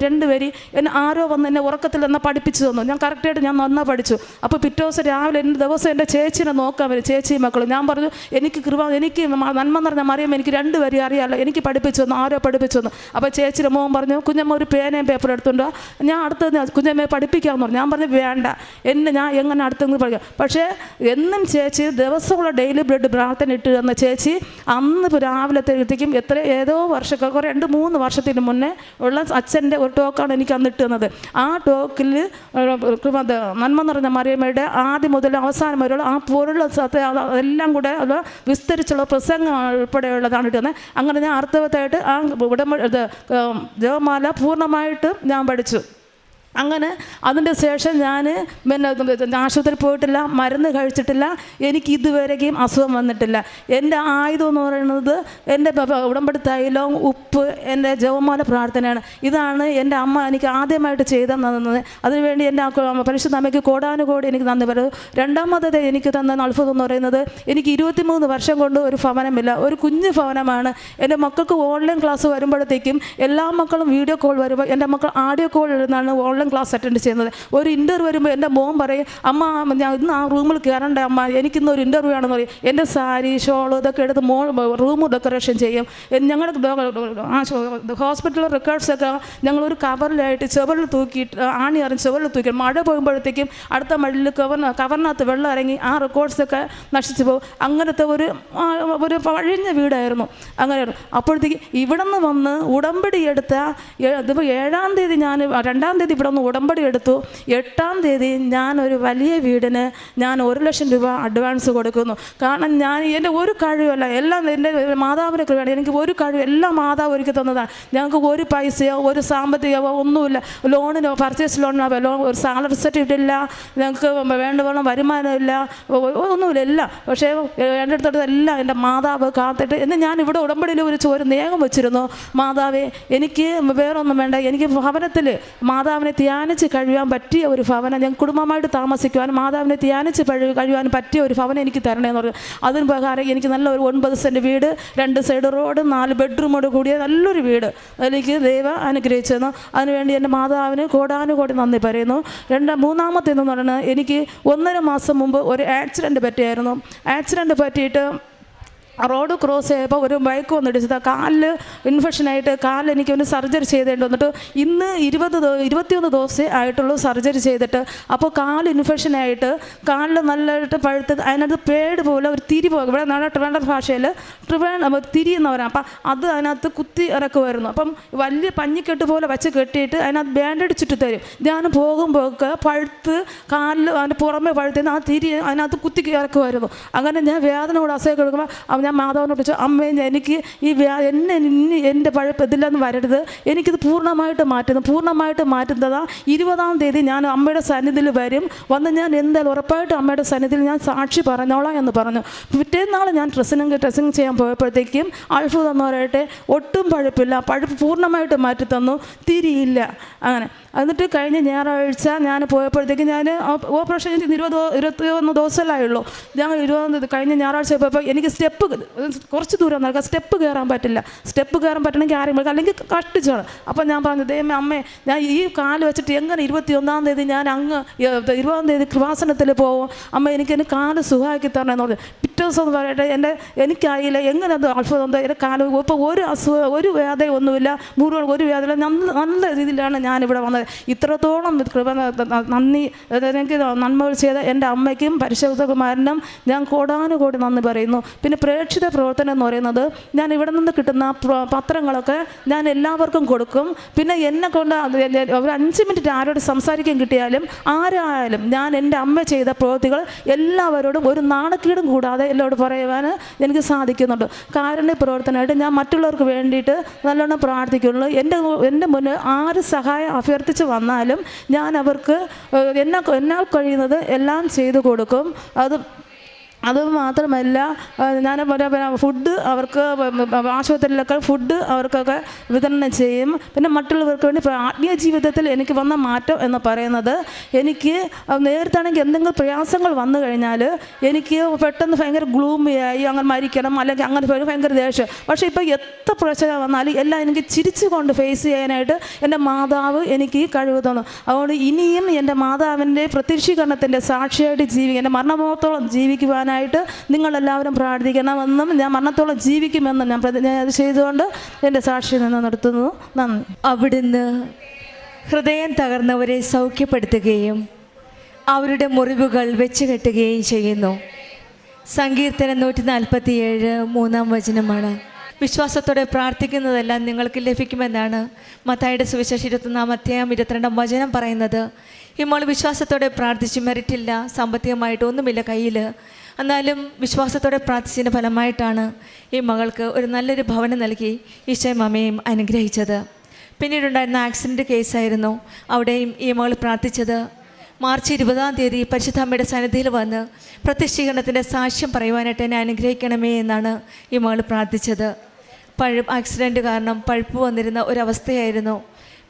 2 വരി എന്നെ ആരോ വന്ന് എന്നെ ഉറക്കത്തിൽ തന്നെ പഠിപ്പിച്ചു തന്നു. ഞാൻ കറക്റ്റായിട്ട് ഞാൻ നന്നാ പഠിച്ചു. അപ്പോൾ പിറ്റേ ദിവസം രാവിലെ ദിവസം എൻ്റെ ചേച്ചിനെ നോക്കാൻ വരും, ചേച്ചിയും മക്കളും. ഞാൻ പറഞ്ഞു എനിക്ക് നന്മ നിറഞ്ഞ മറിയമ്മ എനിക്ക് 2 വരി അറിയാമല്ലോ, എനിക്ക് പഠിപ്പിച്ചു തന്നു, ആരോ പഠിപ്പിച്ചു തന്നു. അപ്പോൾ ചേച്ചിയുടെ മോൻ പറഞ്ഞു കുഞ്ഞമ്മ ഒരു പേനയും പേപ്പറും എടുത്തുകൊണ്ട് ഞാൻ അടുത്തത് കുഞ്ഞമ്മയെ പഠിപ്പിക്കാമെന്ന് പറഞ്ഞു. ഞാൻ പറഞ്ഞു വേണ്ട, ഞാൻ എങ്ങനെ അടുത്തെന്ന് പഠിക്കാം. പക്ഷേ എന്നും ചേച്ചി ദിവസമുള്ള ഡെയിലി ബ്രെഡ് പ്രാർത്ഥന ഇട്ട് തന്ന ചേച്ചി അന്ന് രാവിലത്തേക്കും ഏതോ വർഷങ്ങൾ 2-3 വർഷത്തിന് മുന്നേ ഉള്ള അച്ഛൻ്റെ ഒരു ടോക്കാണ് എനിക്ക് അന്ന് ഇട്ട് തന്നത്. ആ ടോക്കിൽ നന്മ നിറഞ്ഞ മറിയമ്മയുടെ ആദ്യം മുതൽ അവസാനം വരെയുള്ള ആ പൊരുള എല്ലാം കൂടെ ഉള്ള വിസ്തരിച്ചുള്ള പ്രസംഗം ഉൾപ്പെടെയുള്ളതാണ് ഇട്ട് തന്നെ. അങ്ങനെ ഞാൻ അർത്ഥവത്തായിട്ട് ആ ജപമാല പൂർണ്ണമായിട്ട് ഞാൻ പഠിച്ചു. അങ്ങനെ അതിൻ്റെ ശേഷം ഞാൻ പിന്നെ ആശുപത്രി പോയിട്ടില്ല, മരുന്ന് കഴിച്ചിട്ടില്ല, എനിക്ക് ഇതുവരെയും അസുഖം വന്നിട്ടില്ല. എൻ്റെ ആയുധം എന്ന് പറയുന്നത് എൻ്റെ ഉടമ്പടി തൈലവും ഉപ്പ് എൻ്റെ ജപമാല പ്രാർത്ഥനയാണ്. ഇതാണ് എൻ്റെ അമ്മ എനിക്ക് ആദ്യമായിട്ട് ചെയ്ത് തന്നത്. അതിനുവേണ്ടി എൻ്റെ പരിശുദ്ധ അമ്മയ്ക്ക് കോടാനുകോടി എനിക്ക് നന്ദി പറയുന്നു. രണ്ടാമത് എനിക്ക് തന്ന അത്ഭുതം എന്ന് പറയുന്നത് എനിക്ക് 23 വർഷം കൊണ്ട് ഒരു ഭവനമില്ല, ഒരു കുഞ്ഞു ഭവനമാണ്. എൻ്റെ മക്കൾക്ക് ഓൺലൈൻ ക്ലാസ് വരുമ്പോഴത്തേക്കും എല്ലാ മക്കളും വീഡിയോ കോൾ വരുമ്പോൾ എൻ്റെ മക്കൾ ഓഡിയോ കോൾ ഇരുന്നാണ് ഓൺലൈൻ ക്ലാസ് അറ്റൻഡ് ചെയ്യുന്നത്. ഒരു ഇൻ്റർവ്യൂ വരുമ്പോൾ എൻ്റെ മോൻ പറയും അമ്മ ഞാൻ ഇന്ന് ആ റൂമിൽ കയറണ്ട അമ്മ, എനിക്കിന്ന് ഒരു ഇൻ്റർവ്യൂ ആണെന്ന് പറയും. എൻ്റെ സാരി ഷോള് ഇതൊക്കെ എടുത്ത് റൂം ഡെക്കറേഷൻ ചെയ്യും. ഞങ്ങളുടെ ഹോസ്പിറ്റൽ റെക്കോർഡ്സൊക്കെ ഞങ്ങളൊരു കവറിലായിട്ട് ചുവരിൽ തൂക്കിയിട്ട് ആണി അറിഞ്ഞ് ചുവരിൽ തൂക്കി മഴ പോകുമ്പോഴത്തേക്കും അടുത്ത മഴയിൽ കവറിനകത്ത് വെള്ളം ഇറങ്ങി ആ റെക്കോർഡ്സൊക്കെ നശിച്ചു പോകും. അങ്ങനത്തെ ഒരു പഴഞ്ഞ വീടായിരുന്നു. അങ്ങനെയായിരുന്നു. അപ്പോഴത്തേക്ക് ഇവിടെ നിന്ന് വന്ന് ഉടമ്പടി എടുത്ത ഇതിപ്പോൾ 7-ാം തീയതി ഞാൻ 2-ാം തീയതി ഇവിടെ നിന്ന് ഉടമ്പടി എടുത്തു. 8-ാം തീയതി ഞാനൊരു വലിയ വീടിന് ഞാൻ 1 ലക്ഷം രൂപ അഡ്വാൻസ് കൊടുക്കുന്നു. കാരണം ഞാൻ എൻ്റെ ഒരു കഴിവല്ല, എല്ലാം എൻ്റെ മാതാവിൻ്റെ കഴിവാണ്. എനിക്ക് ഒരു കഴിവ് എല്ലാം മാതാവ് ഒരുക്കി തന്നതാണ്. ഞങ്ങൾക്ക് ഒരു പൈസയോ ഒരു സാമ്പത്തികമോ ഒന്നുമില്ല. ലോണിനോ പർച്ചേസ് ലോണിനോ ഒരു സാലറി സർട്ടിഫിക്കറ്റ് ഇല്ല, ഞങ്ങൾക്ക് വേണ്ടവണ്ണം വരുമാനമില്ല, ഒന്നുമില്ല എല്ലാം. പക്ഷേ എൻ്റെ അടുത്തെല്ലാം എൻ്റെ മാതാവ് കാത്തിട്ട് എന്ന് ഞാൻ ഇവിടെ ഉടമ്പടിയിൽ ഒരു നിയമം വെച്ചിരുന്നു. മാതാവേ എനിക്ക് വേറൊന്നും വേണ്ട, എനിക്ക് ഭവനത്തിൽ മാതാവിനെ ധ്യാനിച്ച് കഴിയാൻ പറ്റിയ ഒരു ഭവനം, ഞാൻ കുടുംബമായിട്ട് താമസിക്കുവാനും മാതാവിനെ ധ്യാനിച്ച് കഴിയുവാൻ പറ്റിയ ഒരു ഭവനം എനിക്ക് തരണേന്ന് പറഞ്ഞു. അതിന് പ്രകാരം എനിക്ക് നല്ല ഒരു 9 സെൻറ്റ് വീട്, 2 സൈഡ് റോഡ്, 4 ബെഡ്റൂമോട് കൂടിയ നല്ലൊരു വീട് എനിക്ക് ദൈവം അനുഗ്രഹിച്ചെന്നു. അതിനുവേണ്ടി എൻ്റെ മാതാവിന് കോടാനുകോടി നന്ദി പറയുന്നു. മൂന്നാമത്തേന്ന് പറയുന്നത് എനിക്ക് 1.5 മാസം മുമ്പ് ഒരു ആക്സിഡൻറ്റ് പറ്റിയായിരുന്നു. ആക്സിഡൻറ്റ് പറ്റിയിട്ട് റോഡ് ക്രോസ് ചെയ്തപ്പോൾ ഒരു ബൈക്ക് വന്നിടിച്ചത് കാലിൽ ഇൻഫെക്ഷനായിട്ട് എനിക്ക് ഒന്ന് സർജറി ചെയ്തേണ്ടി വന്നിട്ട് ഇന്ന് 21 ദിവസമേ ആയിട്ടുള്ളൂ സർജറി ചെയ്തിട്ട്. അപ്പോൾ കാല് ഇൻഫെക്ഷനായിട്ട് കാലിൽ നല്ലതായിട്ട് പഴുത്ത് അതിനകത്ത് പേട് പോലെ ഒരു തിരി പോകും. ഇവിടെ നമ്മുടെ ട്രിവാൻഡ്രം ഭാഷയിൽ തിരി എന്ന് പറയാം. അപ്പം അത് അതിനകത്ത് കുത്തി ഇറക്കുമായിരുന്നു. അപ്പം വലിയ പഞ്ഞിക്കെട്ട് പോലെ വെച്ച് കെട്ടിയിട്ട് അതിനകത്ത് ബാൻഡേഡ് ചുറ്റി തരും. ഞാൻ പോകുമ്പോഴൊക്കെ പഴുത്ത് കാലിൽ അതിൻ്റെ പുറമെ പഴുത്തുന്ന ആ തിരി അതിനകത്ത് കുത്തി ഇറക്കുമായിരുന്നു. അങ്ങനെ ഞാൻ വേദന കൂടെ അസഹ്യം കൊടുക്കുമ്പോൾ ഞാൻ മാതാവിനോട് ചോദിച്ചു, അമ്മേ എനിക്ക് എന്നെ എൻ്റെ പഴപ്പ് ഇതിലൊന്നും വരരുത്, എനിക്കിത് പൂർണ്ണമായിട്ട് മാറ്റുന്നതാ. 20-ാം തീയതി ഞാൻ അമ്മയുടെ സന്നിധിയിൽ വന്ന് ഞാൻ എന്തായാലും ഉറപ്പായിട്ട് അമ്മയുടെ സന്നിധിയിൽ ഞാൻ സാക്ഷി പറഞ്ഞോളാം എന്ന് പറഞ്ഞു. പിറ്റേന്നാൾ ഞാൻ ഡ്രസ്സിങ് ചെയ്യാൻ പോയപ്പോഴത്തേക്കും അത്ഭുതം എന്ന് പറയട്ടെ, ഒട്ടും പഴുപ്പില്ല, പഴുപ്പ് പൂർണ്ണമായിട്ട് മാറ്റിത്തന്നു, തിരിയില്ല. അങ്ങനെ എന്നിട്ട് കഴിഞ്ഞ ഞായറാഴ്ച ഞാൻ പോയപ്പോഴത്തേക്കും ഞാൻ ഓപ്പറേഷൻ 21 ദിവസമല്ലായുള്ളൂ. ഞങ്ങൾ 20-ാം തീയതി കഴിഞ്ഞ ഞായറാഴ്ച പോയപ്പോൾ എനിക്ക് കുറച്ച് ദൂരം നടക്കാം, സ്റ്റെപ്പ് കയറാൻ പറ്റില്ല. സ്റ്റെപ്പ് കയറാൻ പറ്റണമെങ്കിൽ ആരെങ്കിലും അല്ലെങ്കിൽ കഷ്ടിച്ചാണ്. അപ്പോൾ ഞാൻ പറഞ്ഞു, ദൈവമേ അമ്മേ, ഞാൻ ഈ കാല് വെച്ചിട്ട് എങ്ങനെ 21-ാം തീയതി ഞാൻ അങ്ങ് 20-ാം തീയതി കൃപാസനത്തിൽ പോകും, അമ്മ എനിക്ക് കാല് സുഖമാക്കി തരണമെന്ന് പറഞ്ഞു. പിറ്റേ ദിവസം എന്ന് പറയട്ടെ, എനിക്കായില്ല എങ്ങനെ അത് അത്ഭുതം എന്താ, എൻ്റെ കാല് ഇപ്പോൾ ഒരു വേദന ഒന്നുമില്ല, മുഴുവൻ ഒരു വേദന, നല്ല രീതിയിലാണ് ഞാനിവിടെ വന്നത്. ഇത്രത്തോളം കൃപ നന്ദി എനിക്ക് നന്മകൾ ചെയ്ത എൻ്റെ അമ്മയ്ക്കും പരിശുദ്ധ കുമാരനും ഞാൻ കോടാനുകോടി നന്ദി പറയുന്നു. പിന്നെ പ്രേക്ഷിത പ്രവർത്തനം എന്ന് പറയുന്നത്, ഞാൻ ഇവിടെ നിന്ന് കിട്ടുന്ന പത്രങ്ങളൊക്കെ ഞാൻ എല്ലാവർക്കും കൊടുക്കും. പിന്നെ എന്നെ കൊണ്ട് ഒരു 5 മിനിറ്റ് ആരോട് സംസാരിക്കാൻ കിട്ടിയാലും ആരായാലും ഞാൻ എൻ്റെ അമ്മ ചെയ്ത പ്രവൃത്തികൾ എല്ലാവരോടും ഒരു നാണക്കേടും കൂടാതെ എന്നോട് പറയുവാൻ എനിക്ക് സാധിക്കുന്നുണ്ട്. കാരുണ്യ പ്രവർത്തനമായിട്ട് ഞാൻ മറ്റുള്ളവർക്ക് വേണ്ടിയിട്ട് നല്ലോണം പ്രാർത്ഥിക്കുള്ളൂ. എൻ്റെ മുന്നിൽ ആര് സഹായം അഭ്യർത്ഥിച്ച് വന്നാലും ഞാൻ അവർക്ക് എന്നാൽ കഴിയുന്നത് എല്ലാം ചെയ്തു കൊടുക്കും. അത് മാത്രമല്ല, ഞാൻ ഫുഡ് അവർക്ക് ആശുപത്രിയിലൊക്കെ ഫുഡ് അവർക്കൊക്കെ വിതരണം ചെയ്യും. പിന്നെ മറ്റുള്ളവർക്ക് വേണ്ടി ആത്മീയ ജീവിതത്തിൽ എനിക്ക് വന്ന മാറ്റം എന്ന് പറയുന്നത്, എനിക്ക് നേരത്താണെങ്കിൽ എന്തെങ്കിലും പ്രയാസങ്ങൾ വന്നു കഴിഞ്ഞാൽ എനിക്ക് പെട്ടെന്ന് ഭയങ്കര ഗ്ലൂമിയായി അങ്ങനെ മരിക്കണം അല്ലെങ്കിൽ അങ്ങനെ ഭയങ്കര ദേഷ്യം. പക്ഷേ ഇപ്പോൾ എത്ര പ്രശ്നം വന്നാലും എല്ലാം എനിക്ക് ചിരിച്ചുകൊണ്ട് ഫേസ് ചെയ്യാനായിട്ട് എൻ്റെ മാതാവ് എനിക്ക് കഴിവ് തന്നു. അതുകൊണ്ട് ഇനിയും എൻ്റെ മാതാവിൻ്റെ പ്രത്യക്ഷീകരണത്തിൻ്റെ സാക്ഷിയായിട്ട് എൻ്റെ മരണമോത്തോളം ജീവിക്കുവാനായിട്ട് നിങ്ങളെല്ലാവരും പ്രാർത്ഥിക്കണമെന്നും ഞാൻ മരണത്തോളം ജീവിക്കുമെന്നും ഞാൻ പ്രതിജ്ഞ ചെയ്തുകൊണ്ട് എൻ്റെ സാക്ഷി നിന്ന് നിർത്തുന്നു. നന്ദി. അവിടുന്ന് ഹൃദയം തകർന്നവരെ സൗഖ്യപ്പെടുത്തുകയും അവരുടെ മുറിവുകൾ വെച്ച് കെട്ടുകയും ചെയ്യുന്നു. സങ്കീർത്തനം 147 3-ാം വചനമാണ്. വിശ്വാസത്തോടെ പ്രാർത്ഥിക്കുന്നതെല്ലാം നിങ്ങൾക്ക് ലഭിക്കുമെന്നാണ് മത്തായിയുടെ സുവിശേഷം 21-ാം അധ്യായം 22-ാം വചനം പറയുന്നത്. ഈ മോൾ വിശ്വാസത്തോടെ പ്രാർത്ഥിച്ചു, മെറിറ്റില്ല, സാമ്പത്തികമായിട്ട് ഒന്നുമില്ല കയ്യിൽ, എന്നാലും വിശ്വാസത്തോടെ പ്രാർത്ഥിച്ചതിൻ്റെ ഫലമായിട്ടാണ് ഈ മകൾക്ക് ഒരു നല്ലൊരു ഭവനം നൽകി ഈശോയും അമ്മയും അനുഗ്രഹിച്ചത്. പിന്നീടുണ്ടായിരുന്ന ആക്സിഡൻറ്റ് കേസായിരുന്നു. അവിടെയും ഈ മകൾ പ്രാർത്ഥിച്ചത് മാർച്ച് 20-ാം തീയതി പരിശുദ്ധ അമ്മയുടെ സന്നിധിയിൽ വന്ന് പ്രത്യക്ഷീകരണത്തിൻ്റെ സാക്ഷ്യം പറയുവാനായിട്ട് എന്നെ അനുഗ്രഹിക്കണമേ എന്നാണ് ഈ മകൾ പ്രാർത്ഥിച്ചത്. ആക്സിഡൻറ്റ് കാരണം പഴുപ്പ് വന്നിരുന്ന ഒരവസ്ഥയായിരുന്നു.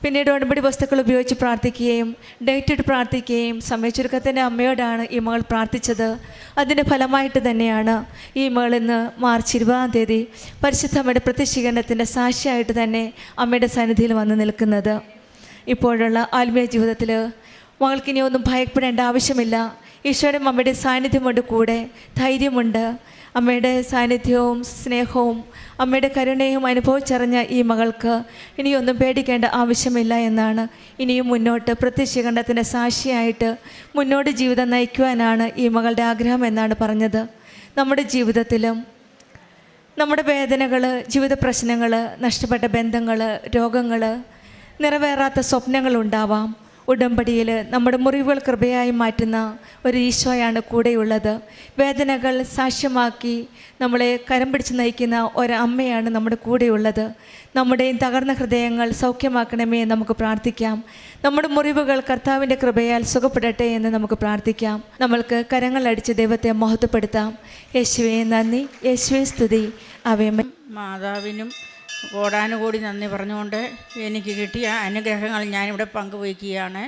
പിന്നീട് ഉടമ്പടി വസ്തുക്കൾ ഉപയോഗിച്ച് പ്രാർത്ഥിക്കുകയും ഡേറ്റ് ഇട്ട് പ്രാർത്ഥിക്കുകയും സമയച്ചുരുക്കത്തിൻ്റെ അമ്മയോടാണ് ഈ മകൾ പ്രാർത്ഥിച്ചത്. അതിൻ്റെ ഫലമായിട്ട് തന്നെയാണ് ഈ മകൾ ഇന്ന് മാർച്ച് 20-ാം തീയതി പരിശുദ്ധ അമ്മയുടെ പ്രത്യക്ഷീകരണത്തിൻ്റെ സാക്ഷിയായിട്ട് തന്നെ അമ്മയുടെ സന്നിധിയിൽ വന്ന് നിൽക്കുന്നത്. ഇപ്പോഴുള്ള ആത്മീയ ജീവിതത്തിൽ മകൾക്കിനി ഒന്നും ഭയപ്പെടേണ്ട ആവശ്യമില്ല. ഈശോയുടെ അമ്മയുടെ സാന്നിധ്യമുണ്ട്, കൂടെ ധൈര്യമുണ്ട്. അമ്മയുടെ സാന്നിധ്യവും സ്നേഹവും അമ്മയുടെ കരുണയും അനുഭവിച്ചറിഞ്ഞ ഈ മകൾക്ക് ഇനിയൊന്നും പേടിക്കേണ്ട ആവശ്യമില്ല എന്നാണ്. ഇനിയും മുന്നോട്ട് പ്രത്യക്ഷീകരണത്തിൻ്റെ സാക്ഷിയായിട്ട് മുന്നോട്ട് ജീവിതം നയിക്കുവാനാണ് ഈ മകളുടെ ആഗ്രഹം എന്നാണ് പറഞ്ഞത്. നമ്മുടെ ജീവിതത്തിലും നമ്മുടെ വേദനകൾ, ജീവിത പ്രശ്നങ്ങൾ, നഷ്ടപ്പെട്ട ബന്ധങ്ങൾ, രോഗങ്ങൾ, നിറവേറാത്ത സ്വപ്നങ്ങളുണ്ടാവാം. ഉടമ്പടിയിൽ നമ്മുടെ മുറിവുകൾ കൃപയായി മാറ്റുന്ന ഒരു ഈശോയാണ് കൂടെയുള്ളത്. വേദനകൾ സാക്ഷ്യമാക്കി നമ്മളെ കരം പിടിച്ച് നയിക്കുന്ന ഒരമ്മയാണ് നമ്മുടെ കൂടെയുള്ളത്. നമ്മുടെയും തകർന്ന ഹൃദയങ്ങൾ സൗഖ്യമാക്കണമേ എന്ന് നമുക്ക് പ്രാർത്ഥിക്കാം. നമ്മുടെ മുറിവുകൾ കർത്താവിൻ്റെ കൃപയാൽ സുഖപ്പെടട്ടെ എന്ന് നമുക്ക് പ്രാർത്ഥിക്കാം. നമ്മൾക്ക് കരങ്ങളടിച്ച് ദൈവത്തെ മഹത്വപ്പെടുത്താം. യേശുവേ നന്ദി, യേശുവേ സ്തുതി. അവയമ്മ മാതാവിനും കോടാനുകൂടി നന്ദി പറഞ്ഞുകൊണ്ട് എനിക്ക് കിട്ടിയ അനുഗ്രഹങ്ങൾ ഞാനിവിടെ പങ്കുവയ്ക്കുകയാണ്.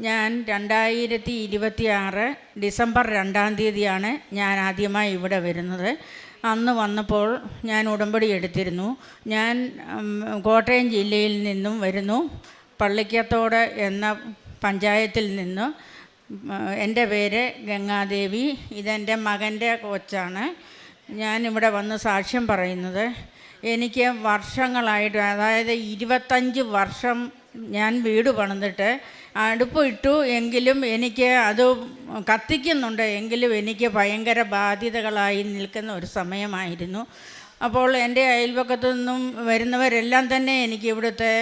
ഞാൻ 2026 ഡിസംബർ 2-ാം തീയതിയാണ് ഞാൻ ആദ്യമായി ഇവിടെ വരുന്നത്. അന്ന് വന്നപ്പോൾ ഞാൻ ഉടമ്പടി എടുത്തിരുന്നു. ഞാൻ കോട്ടയം ജില്ലയിൽ നിന്നും വരുന്നു, പള്ളിക്കത്തോട് എന്ന പഞ്ചായത്തിൽ നിന്ന്. എൻ്റെ പേര് ഗംഗാദേവി. ഇതെൻ്റെ മകൻ്റെ കൊച്ചാണ്. ഞാനിവിടെ വന്ന് സാക്ഷ്യം പറയുന്നത്, എനിക്ക് വർഷങ്ങളായിട്ട്, അതായത് 25 വർഷം ഞാൻ വീട് പണിതിട്ട് അടുപ്പ് ഇട്ടു, എങ്കിലും എനിക്ക് അത് കത്തിക്കുന്നുണ്ട്, എങ്കിലും എനിക്ക് ഭയങ്കര ബാധ്യതകളായി നിൽക്കുന്ന ഒരു സമയമായിരുന്നു. അപ്പോൾ എൻ്റെ അയൽപക്കത്തു നിന്നും വരുന്നവരെല്ലാം തന്നെ എനിക്ക് ഇവിടുത്തെ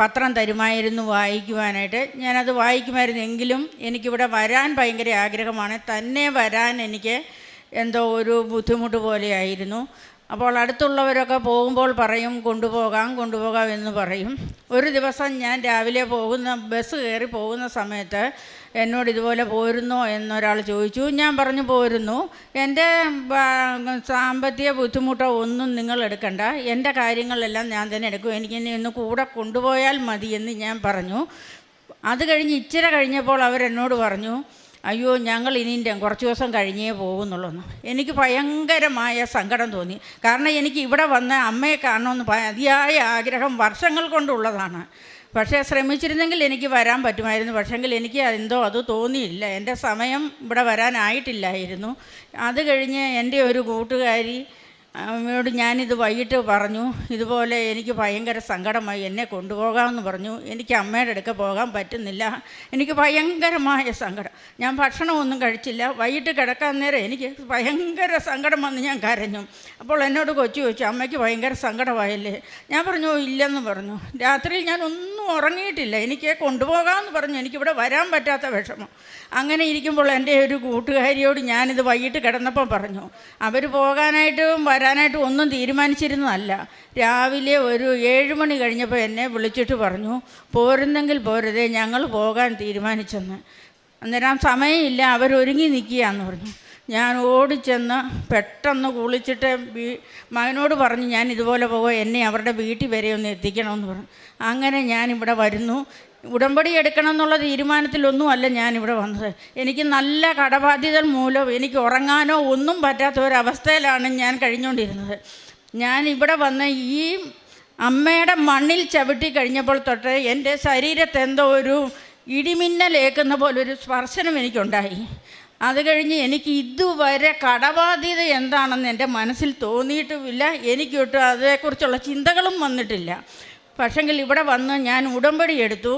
പത്രം തരുമായിരുന്നു വായിക്കുവാനായിട്ട്. ഞാനത് വായിക്കുമായിരുന്നു. എങ്കിലും എനിക്കിവിടെ വരാൻ ഭയങ്കര ആഗ്രഹമാണ്. തന്നെ വരാൻ എനിക്ക് എന്തോ ഒരു ബുദ്ധിമുട്ട് പോലെയായിരുന്നു. അപ്പോൾ അടുത്തുള്ളവരൊക്കെ പോകുമ്പോൾ പറയും കൊണ്ടുപോകാം എന്ന് പറയും. ഒരു ദിവസം ഞാൻ രാവിലെ ബസ് കയറി പോകുന്ന സമയത്ത് എന്നോട് ഇതുപോലെ പോരുന്നോ എന്നൊരാൾ ചോദിച്ചു. ഞാൻ പറഞ്ഞു പോരുന്നു. എൻ്റെ സാമ്പത്തിക ബുദ്ധിമുട്ടോ ഒന്നും നിങ്ങൾ എടുക്കണ്ട, എൻ്റെ കാര്യങ്ങളെല്ലാം ഞാൻ തന്നെ എടുക്കും, എനിക്കിനി ഒന്ന് കൂടെ കൊണ്ടുപോയാൽ മതി എന്ന് ഞാൻ പറഞ്ഞു. അത് കഴിഞ്ഞ് ഇച്ചിരി കഴിഞ്ഞപ്പോൾ അവരെന്നോട് പറഞ്ഞു, അയ്യോ ഞങ്ങൾ ഇനി കുറച്ച് ദിവസം കഴിഞ്ഞേ പോകുന്നുള്ളൂ. എനിക്ക് ഭയങ്കരമായ സങ്കടം തോന്നി. കാരണം എനിക്ക് ഇവിടെ വന്ന് അമ്മയെ കാണണമെന്ന് അതിയായ ആഗ്രഹം വർഷങ്ങൾ കൊണ്ടുള്ളതാണ്. പക്ഷേ ശ്രമിച്ചിരുന്നെങ്കിൽ എനിക്ക് വരാൻ പറ്റുമായിരുന്നു. പക്ഷെങ്കിൽ എനിക്ക് അത് തോന്നിയില്ല. എൻ്റെ സമയം ഇവിടെ വരാനായിട്ടില്ലായിരുന്നു. അത് കഴിഞ്ഞ് എൻ്റെ ഒരു കൂട്ടുകാരി അമ്മയോട് ഞാനിത് വൈകിട്ട് പറഞ്ഞു, ഇതുപോലെ എനിക്ക് ഭയങ്കര സങ്കടമായി, എന്നെ കൊണ്ടുപോകാമെന്ന് പറഞ്ഞു. എനിക്ക് അമ്മയുടെ അടുക്ക പോകാൻ പറ്റുന്നില്ല, എനിക്ക് ഭയങ്കരമായ സങ്കടം. ഞാൻ ഭക്ഷണമൊന്നും കഴിച്ചില്ല. വൈകിട്ട് കിടക്കാൻ നേരം എനിക്ക് ഭയങ്കര സങ്കടം വന്ന് ഞാൻ കരഞ്ഞു. അപ്പോൾ എന്നോട് കൊച്ചു ചോദിച്ചു, അമ്മയ്ക്ക് ഭയങ്കര സങ്കടമായല്ലേ? ഞാൻ പറഞ്ഞു ഇല്ലെന്ന് പറഞ്ഞു. രാത്രിയിൽ ഞാൻ ഒന്നും ഉറങ്ങിയിട്ടില്ല. എനിക്ക് കൊണ്ടുപോകാമെന്ന് പറഞ്ഞു. എനിക്കിവിടെ വരാൻ പറ്റാത്ത വിഷമം. അങ്ങനെ ഇരിക്കുമ്പോൾ എൻ്റെ ഒരു കൂട്ടുകാരിയോട് ഞാനിത് വൈകിട്ട് കിടന്നപ്പോൾ പറഞ്ഞു. അവർ വരാനായിട്ട് ഒന്നും തീരുമാനിച്ചിരുന്നതല്ല. രാവിലെ ഒരു 7 മണി കഴിഞ്ഞപ്പോൾ എന്നെ വിളിച്ചിട്ട് പറഞ്ഞു, പോരുന്നെങ്കിൽ പോരുതേ, ഞങ്ങൾ പോകാൻ തീരുമാനിച്ചെന്ന്. അന്നേരം സമയമില്ല, അവരൊരുങ്ങി നിൽക്കുകയെന്ന് പറഞ്ഞു. ഞാൻ ഓടിച്ചെന്ന് പെട്ടെന്ന് കുളിച്ചിട്ട് മകനോട് പറഞ്ഞു, ഞാൻ ഇതുപോലെ പോകാം, എന്നെ അവരുടെ വീട്ടിൽ വരെ ഒന്ന് എത്തിക്കണമെന്ന് പറഞ്ഞു. അങ്ങനെ ഞാനിവിടെ വരുന്നു. ഉടമ്പടി എടുക്കണം എന്നുള്ള തീരുമാനത്തിലൊന്നുമല്ല ഞാനിവിടെ വന്നത്. എനിക്ക് നല്ല കടബാധ്യത മൂലം എനിക്ക് ഉറങ്ങാനോ ഒന്നും പറ്റാത്ത ഒരവസ്ഥയിലാണ് ഞാൻ കഴിഞ്ഞുകൊണ്ടിരുന്നത്. ഞാൻ ഇവിടെ വന്ന് ഈ അമ്മയുടെ മണ്ണിൽ ചവിട്ടി കഴിഞ്ഞപ്പോൾ തൊട്ട് എൻ്റെ ശരീരത്തെ എന്തോ ഒരു ഇടിമിന്നലേക്കുന്ന പോലൊരു സ്പർശനം എനിക്കുണ്ടായി. അത് കഴിഞ്ഞ് എനിക്ക് ഇതുവരെ കടബാധ്യത എന്താണെന്ന് എൻ്റെ മനസ്സിൽ തോന്നിയിട്ടുമില്ല. എനിക്കൊട്ട് അതേക്കുറിച്ചുള്ള ചിന്തകളും വന്നിട്ടില്ല. പക്ഷെങ്കിൽ ഇവിടെ വന്ന് ഞാൻ ഉടമ്പടി എടുത്തു.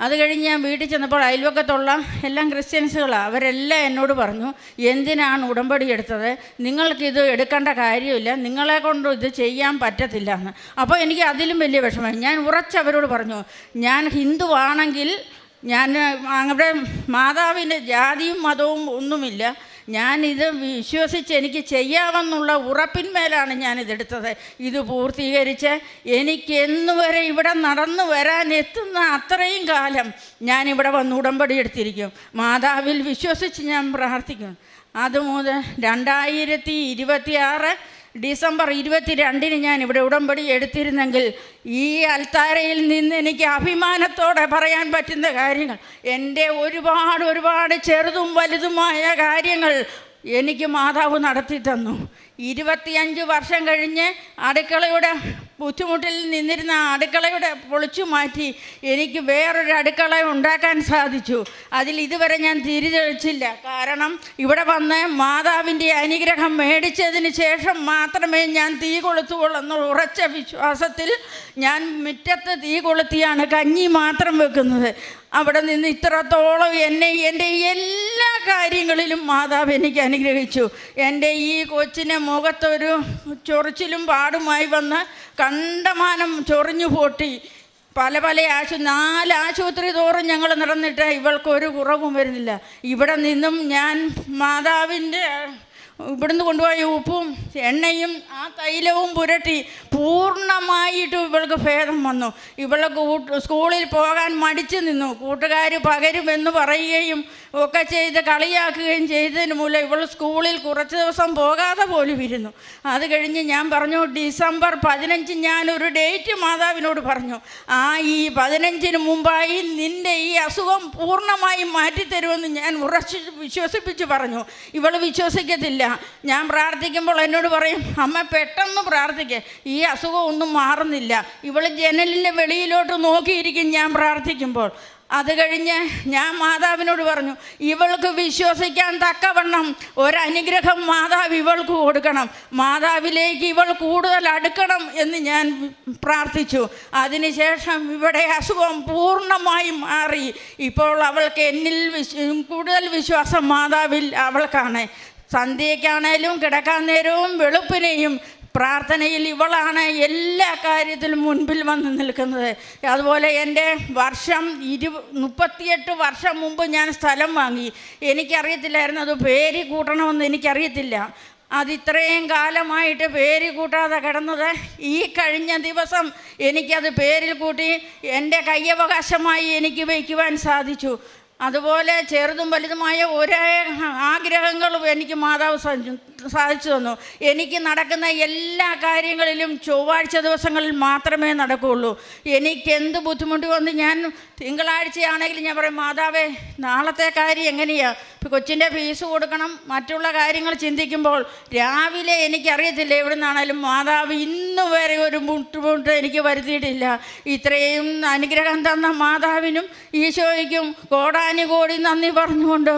അത് കഴിഞ്ഞ് ഞാൻ വീട്ടിൽ ചെന്നപ്പോൾ അയൽവക്കത്തുള്ള എല്ലാം ക്രിസ്ത്യൻസുകളാണ്. അവരെല്ലാം എന്നോട് പറഞ്ഞു, എന്തിനാണ് ഉടമ്പടി എടുത്തത്? നിങ്ങൾക്കിത് എടുക്കേണ്ട കാര്യമില്ല, നിങ്ങളെ കൊണ്ട് ഇത് ചെയ്യാൻ പറ്റത്തില്ല എന്ന്. അപ്പോൾ എനിക്ക് അതിലും വലിയ വിഷമമായി. ഞാൻ ഉറച്ചവരോട് പറഞ്ഞു, ഞാൻ ഹിന്ദുവാണെങ്കിൽ ഞാൻ അവിടെ മാതാവിൻ്റെ ജാതിയും മതവും ഒന്നുമില്ല, ഞാനിത് വിശ്വസിച്ച് എനിക്ക് ചെയ്യാമെന്നുള്ള ഉറപ്പിന്മേലാണ് ഞാനിതെടുത്തത്. ഇത് പൂർത്തീകരിച്ച് എനിക്ക് എന്നുവരെ ഇവിടെ നടന്നു വരാൻ എത്തുന്ന അത്രയും കാലം ഞാനിവിടെ വന്ന് ഉടമ്പടി എടുത്തിരിക്കും. മാതാവിൽ വിശ്വസിച്ച് ഞാൻ പ്രാർത്ഥിക്കും. അതുമുതൽ 2026 ഡിസംബർ 22 ഞാൻ ഇവിടെ ഉടമ്പടി എടുത്തിരുന്നെങ്കിൽ ഈ അൽത്താരയിൽ നിന്ന് എനിക്ക് അഭിമാനത്തോടെ പറയാൻ പറ്റുന്ന കാര്യങ്ങൾ, എൻ്റെ ഒരുപാട് ചെറുതും വലുതുമായ കാര്യങ്ങൾ എനിക്ക് മാതാവ് നടത്തി തന്നു. 25 വർഷം കഴിഞ്ഞ് അടുക്കളയുടെ ബുദ്ധിമുട്ടിൽ നിന്നിരുന്ന അടുക്കളയുടെ പൊളിച്ചു മാറ്റി എനിക്ക് വേറൊരു അടുക്കള ഉണ്ടാക്കാൻ സാധിച്ചു. അതിൽ ഇതുവരെ ഞാൻ തിരിച്ചടിച്ചില്ല. കാരണം ഇവിടെ വന്ന് മാതാവിൻ്റെ അനുഗ്രഹം മേടിച്ചതിന് ശേഷം മാത്രമേ ഞാൻ തീ കൊളുത്തുകയുള്ളൂ എന്നുള്ള ഉറച്ച വിശ്വാസത്തിൽ ഞാൻ മുറ്റത്ത് തീ കൊളുത്തിയാണ് കഞ്ഞി മാത്രം വെക്കുന്നത്. അവിടെ നിന്ന് ഇത്രത്തോളം എന്നെ എൻ്റെ എല്ലാ കാര്യങ്ങളിലും മാതാവ് എനിക്ക് അനുഗ്രഹിച്ചു. എൻ്റെ ഈ കൊച്ചിനെ മുഖത്തൊരു ചൊറിച്ചിലും പാടുമായി വന്ന് കണ്ടമാനം ചൊറിഞ്ഞു പൊട്ടി പല 4 ആശുപത്രി തോറും ഞങ്ങൾ നടന്നിട്ട് ഇവൾക്കൊരു കുറവും വരുന്നില്ല. ഇവിടെ നിന്നും ഞാൻ മാതാവിൻ്റെ ഇവിടുന്ന് കൊണ്ടുപോയ ഉപ്പും എണ്ണയും ആ തൈലവും പുരട്ടി പൂർണ്ണമായിട്ട് ഇവൾക്ക് ഭേദം വന്നു. ഇവൾക്ക് സ്കൂളിൽ പോകാൻ മടിച്ചു നിന്നു. കൂട്ടുകാർ പകരുമെന്ന് പറയുകയും ഒക്കെ ചെയ്ത് കളിയാക്കുകയും ചെയ്തതിന് മൂലം ഇവൾ സ്കൂളിൽ കുറച്ച് ദിവസം പോകാതെ പോലും ഇരുന്നു. അത് കഴിഞ്ഞ് ഞാൻ പറഞ്ഞു, ഡിസംബർ 15 ഞാനൊരു ഡേറ്റ് മാതാവിനോട് പറഞ്ഞു, ഈ 15-ന് മുമ്പായി നിൻ്റെ ഈ അസുഖം പൂർണ്ണമായും മാറ്റിത്തരുമെന്ന് ഞാൻ വിശ്വസിപ്പിച്ച് പറഞ്ഞു. ഇവൾ വിശ്വസിക്കത്തില്ല. ഞാൻ പ്രാർത്ഥിക്കുമ്പോൾ എന്നോട് പറയും, അമ്മ പെട്ടെന്ന് പ്രാർത്ഥിക്കുക, ഈ അസുഖം ഒന്നും മാറുന്നില്ല. ഇവൾ ജനലിൻ്റെ വെളിയിലോട്ട് നോക്കിയിരിക്കും ഞാൻ പ്രാർത്ഥിക്കുമ്പോൾ. അത് കഴിഞ്ഞ് ഞാൻ മാതാവിനോട് പറഞ്ഞു, ഇവൾക്ക് വിശ്വസിക്കാൻ തക്കവണ്ണം ഒരനുഗ്രഹം മാതാവ് ഇവൾക്ക് കൊടുക്കണം, മാതാവിലേക്ക് ഇവൾ കൂടുതൽ അടുക്കണം എന്ന് ഞാൻ പ്രാർത്ഥിച്ചു. അതിനുശേഷം ഇവിടെ അസുഖം പൂർണ്ണമായും മാറി. ഇപ്പോൾ അവൾക്ക് എന്നിൽ കൂടുതൽ വിശ്വാസം മാതാവിൽ അവൾക്കാണ്. സന്ധ്യയ്ക്കാണേലും കിടക്കാൻ നേരവും വെളുപ്പിനെയും പ്രാർത്ഥനയിൽ ഇവളാണ് എല്ലാ കാര്യത്തിലും മുൻപിൽ വന്ന് നിൽക്കുന്നത്. അതുപോലെ എൻ്റെ 38 വർഷം മുമ്പ് ഞാൻ സ്ഥലം വാങ്ങി. എനിക്കറിയത്തില്ലായിരുന്നു അത് പേര് കൂട്ടണമെന്ന് എനിക്കറിയത്തില്ല. അതിത്രയും കാലമായിട്ട് പേര് കൂട്ടാതെ കിടന്നത് ഈ കഴിഞ്ഞ ദിവസം എനിക്കത് പേരിൽ കൂട്ടി എൻ്റെ കയ്യവകാശമായി എനിക്ക് വയ്ക്കുവാൻ സാധിച്ചു. അതുപോലെ ചെറുതും വലുതുമായ ഒരേ ആഗ്രഹങ്ങളും എനിക്ക് മാതാവ് സാധിച്ചു തന്നു. എനിക്ക് നടക്കുന്ന എല്ലാ കാര്യങ്ങളിലും ചൊവ്വാഴ്ച ദിവസങ്ങളിൽ മാത്രമേ നടക്കുകയുള്ളൂ. എനിക്കെന്ത് ബുദ്ധിമുട്ട് വന്ന് ഞാൻ തിങ്കളാഴ്ചയാണെങ്കിൽ ഞാൻ പറയും, മാതാവേ നാളത്തെ കാര്യം എങ്ങനെയാണ്, കൊച്ചിൻ്റെ ഫീസ് കൊടുക്കണം, മറ്റുള്ള കാര്യങ്ങൾ ചിന്തിക്കുമ്പോൾ രാവിലെ എനിക്കറിയത്തില്ല എവിടെ നിന്നാണേലും മാതാവ് ഇന്ന് വരെ ഒരു ബുദ്ധിമുട്ട് എനിക്ക് വരുത്തിയിട്ടില്ല. ഇത്രയും അനുഗ്രഹം തന്ന മാതാവിനും ഈശോയ്ക്കും കോടാനുകോടി നന്ദി പറഞ്ഞുകൊണ്ട്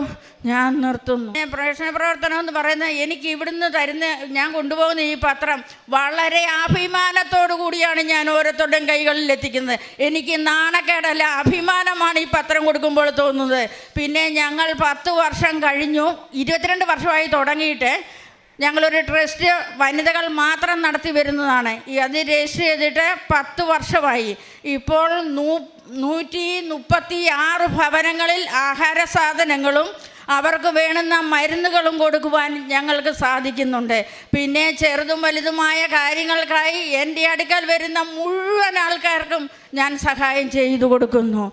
ഞാൻ നിർത്തുന്നു. പ്രേക്ഷണ പ്രവർത്തനം എന്ന് പറയുന്നത് എനിക്ക് ഇവിടുന്ന് തരുന്ന, ഞാൻ കൊണ്ടുപോകുന്ന ഈ പത്രം വളരെ അഭിമാനത്തോടു കൂടിയാണ് ഞാൻ ഓരോരുത്തരുടെയും കൈകളിൽ എത്തിക്കുന്നത്. എനിക്ക് നാണക്കേടല്ല, അഭിമാനമാണ് ഈ പത്രം കൊടുക്കുമ്പോൾ തോന്നുന്നത്. പിന്നെ ഞങ്ങൾ 10 വർഷം കഴിഞ്ഞു, 22 വർഷമായി തുടങ്ങിയിട്ട് ഞങ്ങളൊരു ട്രസ്റ്റ് വനിതകൾ മാത്രം നടത്തി വരുന്നതാണ്. അത് രജിസ്റ്റർ ചെയ്തിട്ട് 10 വർഷമായി. ഇപ്പോൾ 136 ഭവനങ്ങളിൽ ആഹാര സാധനങ്ങളും അവർക്ക് വേണ്ടുന്ന മരുന്നുകളും കൊടുക്കുവാൻ ഞങ്ങൾക്ക് സാധിക്കുന്നുണ്ട്. പിന്നെ ചെറുതും വലുതുമായ കാര്യങ്ങൾക്കായി എൻ്റെ അടുക്കൽ വരുന്ന മുഴുവൻ ആൾക്കാർക്കും ഞാൻ സഹായം ചെയ്തു കൊടുക്കുന്നു.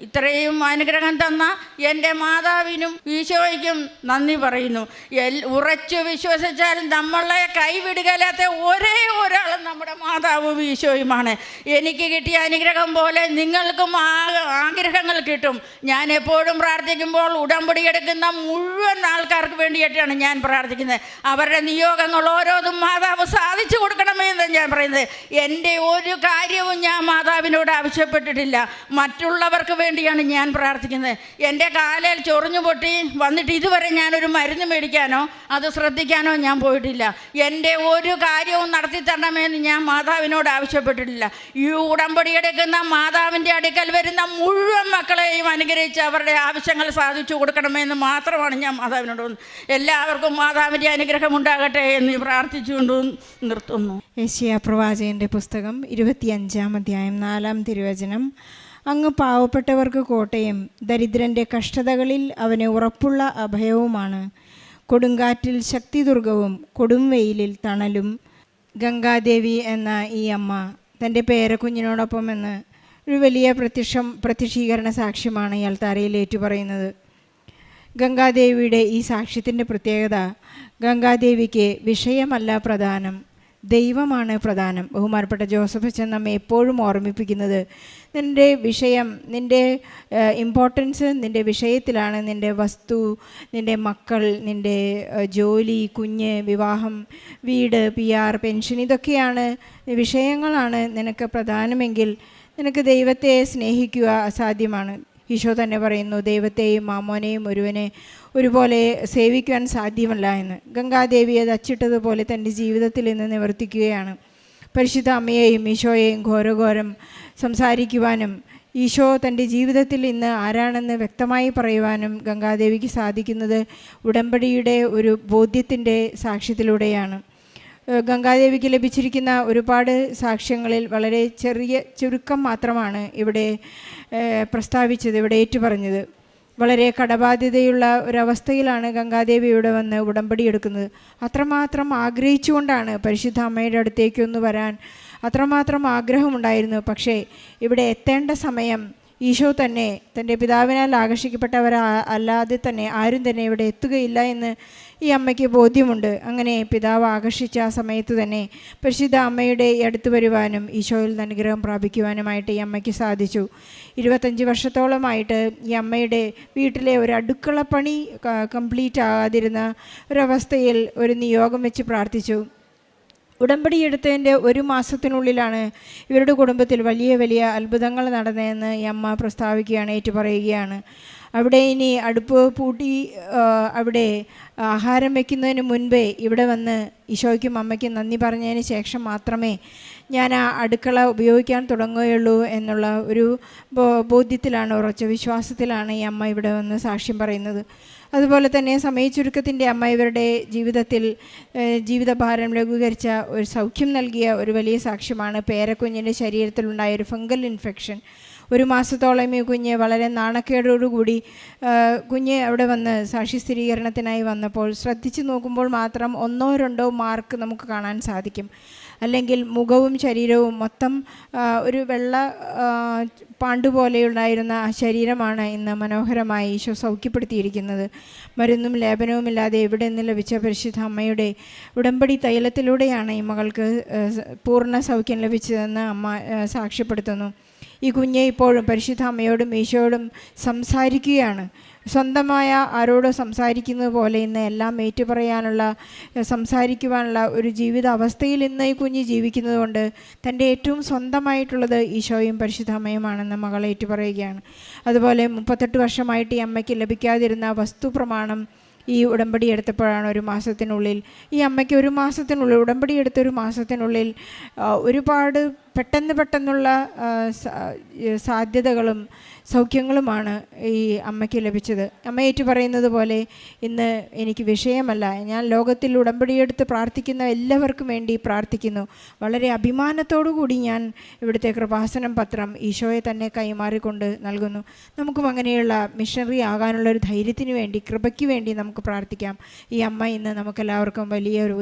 ഇത്രയും അനുഗ്രഹം തന്ന എൻ്റെ മാതാവിനും ഈശോയ്ക്കും നന്ദി പറയുന്നു. ഉറച്ചു വിശ്വസിച്ചാൽ നമ്മളെ കൈവിടുകയില്ലാത്ത ഒരേ ഒരാൾ നമ്മുടെ മാതാവും ഈശോയുമാണ്. എനിക്ക് കിട്ടിയ അനുഗ്രഹം പോലെ നിങ്ങൾക്കും ആഗ്രഹങ്ങൾ കിട്ടും. ഞാൻ എപ്പോഴും പ്രാർത്ഥിക്കുമ്പോൾ ഉടമ്പടി എടുക്കുന്ന മുഴുവൻ ആൾക്കാർക്ക് വേണ്ടിയിട്ടാണ് ഞാൻ പ്രാർത്ഥിക്കുന്നത്. അവരുടെ നിയോഗങ്ങൾ ഓരോന്നും മാതാവ് സാധിച്ചു കൊടുക്കണമെന്ന് ഞാൻ പറയുന്നത്. എൻ്റെ ഒരു കാര്യവും ഞാൻ മാതാവിനോട് ആവശ്യപ്പെട്ടിട്ടില്ല. മറ്റുള്ളവർക്ക് വേണ്ടിയാണ് ഞാൻ പ്രാർത്ഥിക്കുന്നത്. എൻ്റെ കാലിൽ ചൊറിഞ്ഞു പൊട്ടി വന്നിട്ട് ഇതുവരെ ഞാനൊരു മരുന്ന് മേടിക്കാനോ അത് ശ്രദ്ധിക്കാനോ ഞാൻ പോയിട്ടില്ല. എൻ്റെ ഒരു കാര്യവും നടത്തി തരണമെന്ന് ഞാൻ മാതാവിനോട് ആവശ്യപ്പെട്ടിട്ടില്ല. ഈ ഉടമ്പടി എടുക്കുന്ന മാതാവിൻ്റെ അടുക്കൽ വരുന്ന മുഴുവൻ മക്കളെയും അനുഗ്രഹിച്ച് അവരുടെ ആവശ്യങ്ങൾ സാധിച്ചു കൊടുക്കണമെന്ന് മാത്രമാണ് ഞാൻ മാതാവിനോട്. എല്ലാവർക്കും മാതാവിൻ്റെ അനുഗ്രഹം ഉണ്ടാകട്ടെ എന്ന് പ്രാർത്ഥിച്ചുകൊണ്ട് നിർത്തുന്നു. യെശയ്യാ പ്രവാചകൻ്റെ പുസ്തകം 25-ാം അധ്യായം 4-ാം തിരുവചനം. അങ്ങ് പാവപ്പെട്ടവർക്ക് കോട്ടയും ദരിദ്രൻ്റെ കഷ്ടതകളിൽ അവന് ഉറപ്പുള്ള അഭയവുമാണ്. കൊടുങ്കാറ്റിൽ ശക്തിദുർഗവും കൊടും വെയിലിൽ തണലും. ഗംഗാദേവി എന്ന ഈ അമ്മ തൻ്റെ പേരക്കുഞ്ഞിനോടൊപ്പം എന്ന് ഒരു വലിയ പ്രത്യക്ഷീകരണ സാക്ഷ്യമാണ് ഈ അൾത്താരയിൽ ഏറ്റുപറയുന്നത്. ഗംഗാദേവിയുടെ ഈ സാക്ഷ്യത്തിൻ്റെ പ്രത്യേകത, ഗംഗാദേവിക്ക് വിഷയമല്ല പ്രധാനം, ദൈവമാണ് പ്രധാനം. ബഹുമാനപ്പെട്ട ജോസഫ് അച്ഛൻ നമ്മെ എപ്പോഴും ഓർമ്മിപ്പിക്കുന്നത്, നിൻ്റെ വിഷയം, നിൻ്റെ ഇമ്പോർട്ടൻസ് നിൻ്റെ വിഷയത്തിലാണ്. നിൻ്റെ വസ്തു, നിൻ്റെ മക്കൾ, നിൻ്റെ ജോലി, കുഞ്ഞ്, വിവാഹം, വീട്, PR, പെൻഷൻ, ഇതൊക്കെയാണ് വിഷയങ്ങളാണ് നിനക്ക് പ്രധാനമെങ്കിൽ നിനക്ക് ദൈവത്തെ സ്നേഹിക്കുക അസാധ്യമാണ്. ഈശോ തന്നെ പറയുന്നു, ദൈവത്തെയും മാമോനെയും ഒരുപോലെ സേവിക്കുവാൻ സാധ്യമല്ല എന്ന്. ഗംഗാദേവി അത് അച്ചിട്ടതുപോലെ തൻ്റെ ജീവിതത്തിൽ നിന്ന് നിവർത്തിക്കുകയാണ്. പരിശുദ്ധ അമ്മയെയും ഈശോയെയും ഘോരഘോരം സംസാരിക്കുവാനും ഈശോ തൻ്റെ ജീവിതത്തിൽ ഇന്ന് ആരാണെന്ന് വ്യക്തമായി പറയുവാനും ഗംഗാദേവിക്ക് സാധിക്കുന്നത് ഉടമ്പടിയുടെ ഒരു ബോധ്യത്തിൻ്റെ സാക്ഷ്യത്തിലൂടെയാണ്. ഗംഗാദേവിക്ക് ലഭിച്ചിരിക്കുന്ന ഒരുപാട് സാക്ഷ്യങ്ങളിൽ വളരെ ചുരുക്കം മാത്രമാണ് ഇവിടെ പ്രസ്താവിച്ചത്, ഇവിടെ ഏറ്റുപറഞ്ഞത്. വളരെ കടബാധ്യതയുള്ള ഒരവസ്ഥയിലാണ് ഗംഗാദേവി ഇവിടെ വന്ന് ഉടമ്പടി എടുക്കുന്നത്. അത്രമാത്രം ആഗ്രഹിച്ചുകൊണ്ടാണ് പരിശുദ്ധ അമ്മയുടെ അടുത്തേക്കൊന്ന് വരാൻ അത്രമാത്രം ആഗ്രഹമുണ്ടായിരുന്നു. പക്ഷേ ഇവിടെ എത്തേണ്ട സമയം ഈശോ തന്നെ തൻ്റെ പിതാവിനാൽ ആകർഷിക്കപ്പെട്ടവരല്ലാതെ തന്നെ ആരും തന്നെ ഇവിടെ എത്തുകയില്ല എന്ന് ഈ അമ്മയ്ക്ക് ബോധ്യമുണ്ട്. അങ്ങനെ പിതാവ് ആകർഷിച്ച ആ സമയത്ത് തന്നെ പരിശുദ്ധ അമ്മയുടെ അടുത്ത് വരുവാനും ഈശോയിൽ നിന്ന് അനുഗ്രഹം പ്രാപിക്കുവാനുമായിട്ട് ഈ അമ്മയ്ക്ക് സാധിച്ചു. 25 വർഷത്തോളമായിട്ട് ഈ അമ്മയുടെ വീട്ടിലെ ഒരു അടുക്കളപ്പണി കംപ്ലീറ്റ് ആകാതിരുന്ന ഒരവസ്ഥയിൽ ഒരു നിയോഗം വെച്ച് പ്രാർത്ഥിച്ചു. ഉടമ്പടി എടുത്തതിൻ്റെ 1 മാസത്തിനുള്ളിലാണ് ഇവരുടെ കുടുംബത്തിൽ വലിയ വലിയ അത്ഭുതങ്ങൾ നടന്നതെന്ന് ഈ അമ്മ പ്രസ്താവിക്കുകയാണ്, ഏറ്റുപറയുകയാണ്. അവിടെ ഇനി അടുപ്പ് പൂട്ടി അവിടെ ആഹാരം വയ്ക്കുന്നതിന് മുൻപേ ഇവിടെ വന്ന് ഈശോയ്ക്കും അമ്മയ്ക്കും നന്ദി പറഞ്ഞതിന് ശേഷം മാത്രമേ ഞാൻ ആ അടുക്കള ഉപയോഗിക്കാൻ തുടങ്ങുകയുള്ളൂ എന്നുള്ള ഒരു ബോധ്യത്തിലാണ്, ഉറച്ച വിശ്വാസത്തിലാണ് ഈ അമ്മ ഇവിടെ വന്ന് സാക്ഷ്യം പറയുന്നത്. അതുപോലെ തന്നെ സമയച്ചുരുക്കത്തിൻ്റെ അമ്മ ഇവരുടെ ജീവിതത്തിൽ ജീവിതഭാരം ലഘൂകരിച്ച ഒരു സൗഖ്യം നൽകിയ ഒരു വലിയ സാക്ഷ്യമാണ്. പേരക്കുഞ്ഞിൻ്റെ ശരീരത്തിലുണ്ടായ ഒരു ഫംഗൽ ഇൻഫെക്ഷൻ. 1 മാസത്തോളം ഈ കുഞ്ഞ് വളരെ നാണക്കേടോടുകൂടി കുഞ്ഞ് അവിടെ വന്ന് സാക്ഷി സ്ഥിരീകരണത്തിനായി വന്നപ്പോൾ ശ്രദ്ധിച്ചു നോക്കുമ്പോൾ മാത്രം 1-2 മാർക്ക് നമുക്ക് കാണാൻ സാധിക്കും. അല്ലെങ്കിൽ മുഖവും ശരീരവും മൊത്തം ഒരു വെള്ള പാണ്ടുപോലെയുണ്ടായിരുന്ന ആ ശരീരമാണ് ഇന്ന് മനോഹരമായി ഈശോ സൗഖ്യപ്പെടുത്തിയിരിക്കുന്നത്. മരുന്നും ലേപനവുമില്ലാതെ എവിടെ നിന്ന് ലഭിച്ച പരിശുദ്ധ അമ്മയുടെ ഉടമ്പടി തൈലത്തിലൂടെയാണ് ഈ മകൾക്ക് പൂർണ്ണ സൗഖ്യം ലഭിച്ചതെന്ന് അമ്മ സാക്ഷ്യപ്പെടുത്തുന്നു. ഈ കുഞ്ഞ് ഇപ്പോഴും പരിശുദ്ധ അമ്മയോടും ഈശോയോടും സംസാരിക്കുകയാണ്. സ്വന്തമായ ആരോടോ സംസാരിക്കുന്നത് പോലെ ഇന്ന് എല്ലാം ഏറ്റുപറയാനുള്ള, സംസാരിക്കുവാനുള്ള ഒരു ജീവിത അവസ്ഥയിൽ ഇന്ന് ഈ കുഞ്ഞ് ജീവിക്കുന്നത് കൊണ്ട് തൻ്റെ ഏറ്റവും സ്വന്തമായിട്ടുള്ളത് ഈശോയും പരിശുദ്ധ അമ്മയുമാണെന്ന് മകൾ ഏറ്റുപറയുകയാണ്. അതുപോലെ 38 വർഷമായിട്ട് ഈ അമ്മയ്ക്ക് ലഭിക്കാതിരുന്ന വസ്തു പ്രമാണം ഈ ഉടമ്പടി എടുത്തപ്പോഴാണ് 1 മാസത്തിനുള്ളിൽ ഈ അമ്മയ്ക്ക് 1 മാസത്തിനുള്ളിൽ ഉടമ്പടി എടുത്ത 1 മാസത്തിനുള്ളിൽ ഒരുപാട് പെട്ടെന്നുള്ള സാധ്യതകളും സൗഖ്യങ്ങളുമാണ് ഈ അമ്മയ്ക്ക് ലഭിച്ചത്. അമ്മ ഏറ്റു പറയുന്നത് പോലെ ഇന്ന് എനിക്ക് വിഷയമല്ല, ഞാൻ ലോകത്തിൽ ഉടമ്പടിയെടുത്ത് പ്രാർത്ഥിക്കുന്ന എല്ലാവർക്കും വേണ്ടി പ്രാർത്ഥിക്കുന്നു. വളരെ അഭിമാനത്തോടു കൂടി ഞാൻ ഇവിടുത്തെ കൃപാസനം പത്രം ഈശോയെ തന്നെ കൈമാറിക്കൊണ്ട് നൽകുന്നു. നമുക്കും അങ്ങനെയുള്ള മിഷണറി ആകാനുള്ള ഒരു ധൈര്യത്തിന് വേണ്ടി, കൃപയ്ക്ക് വേണ്ടി നമുക്ക് പ്രാർത്ഥിക്കാം. ഈ അമ്മ ഇന്ന് നമുക്കെല്ലാവർക്കും വലിയൊരു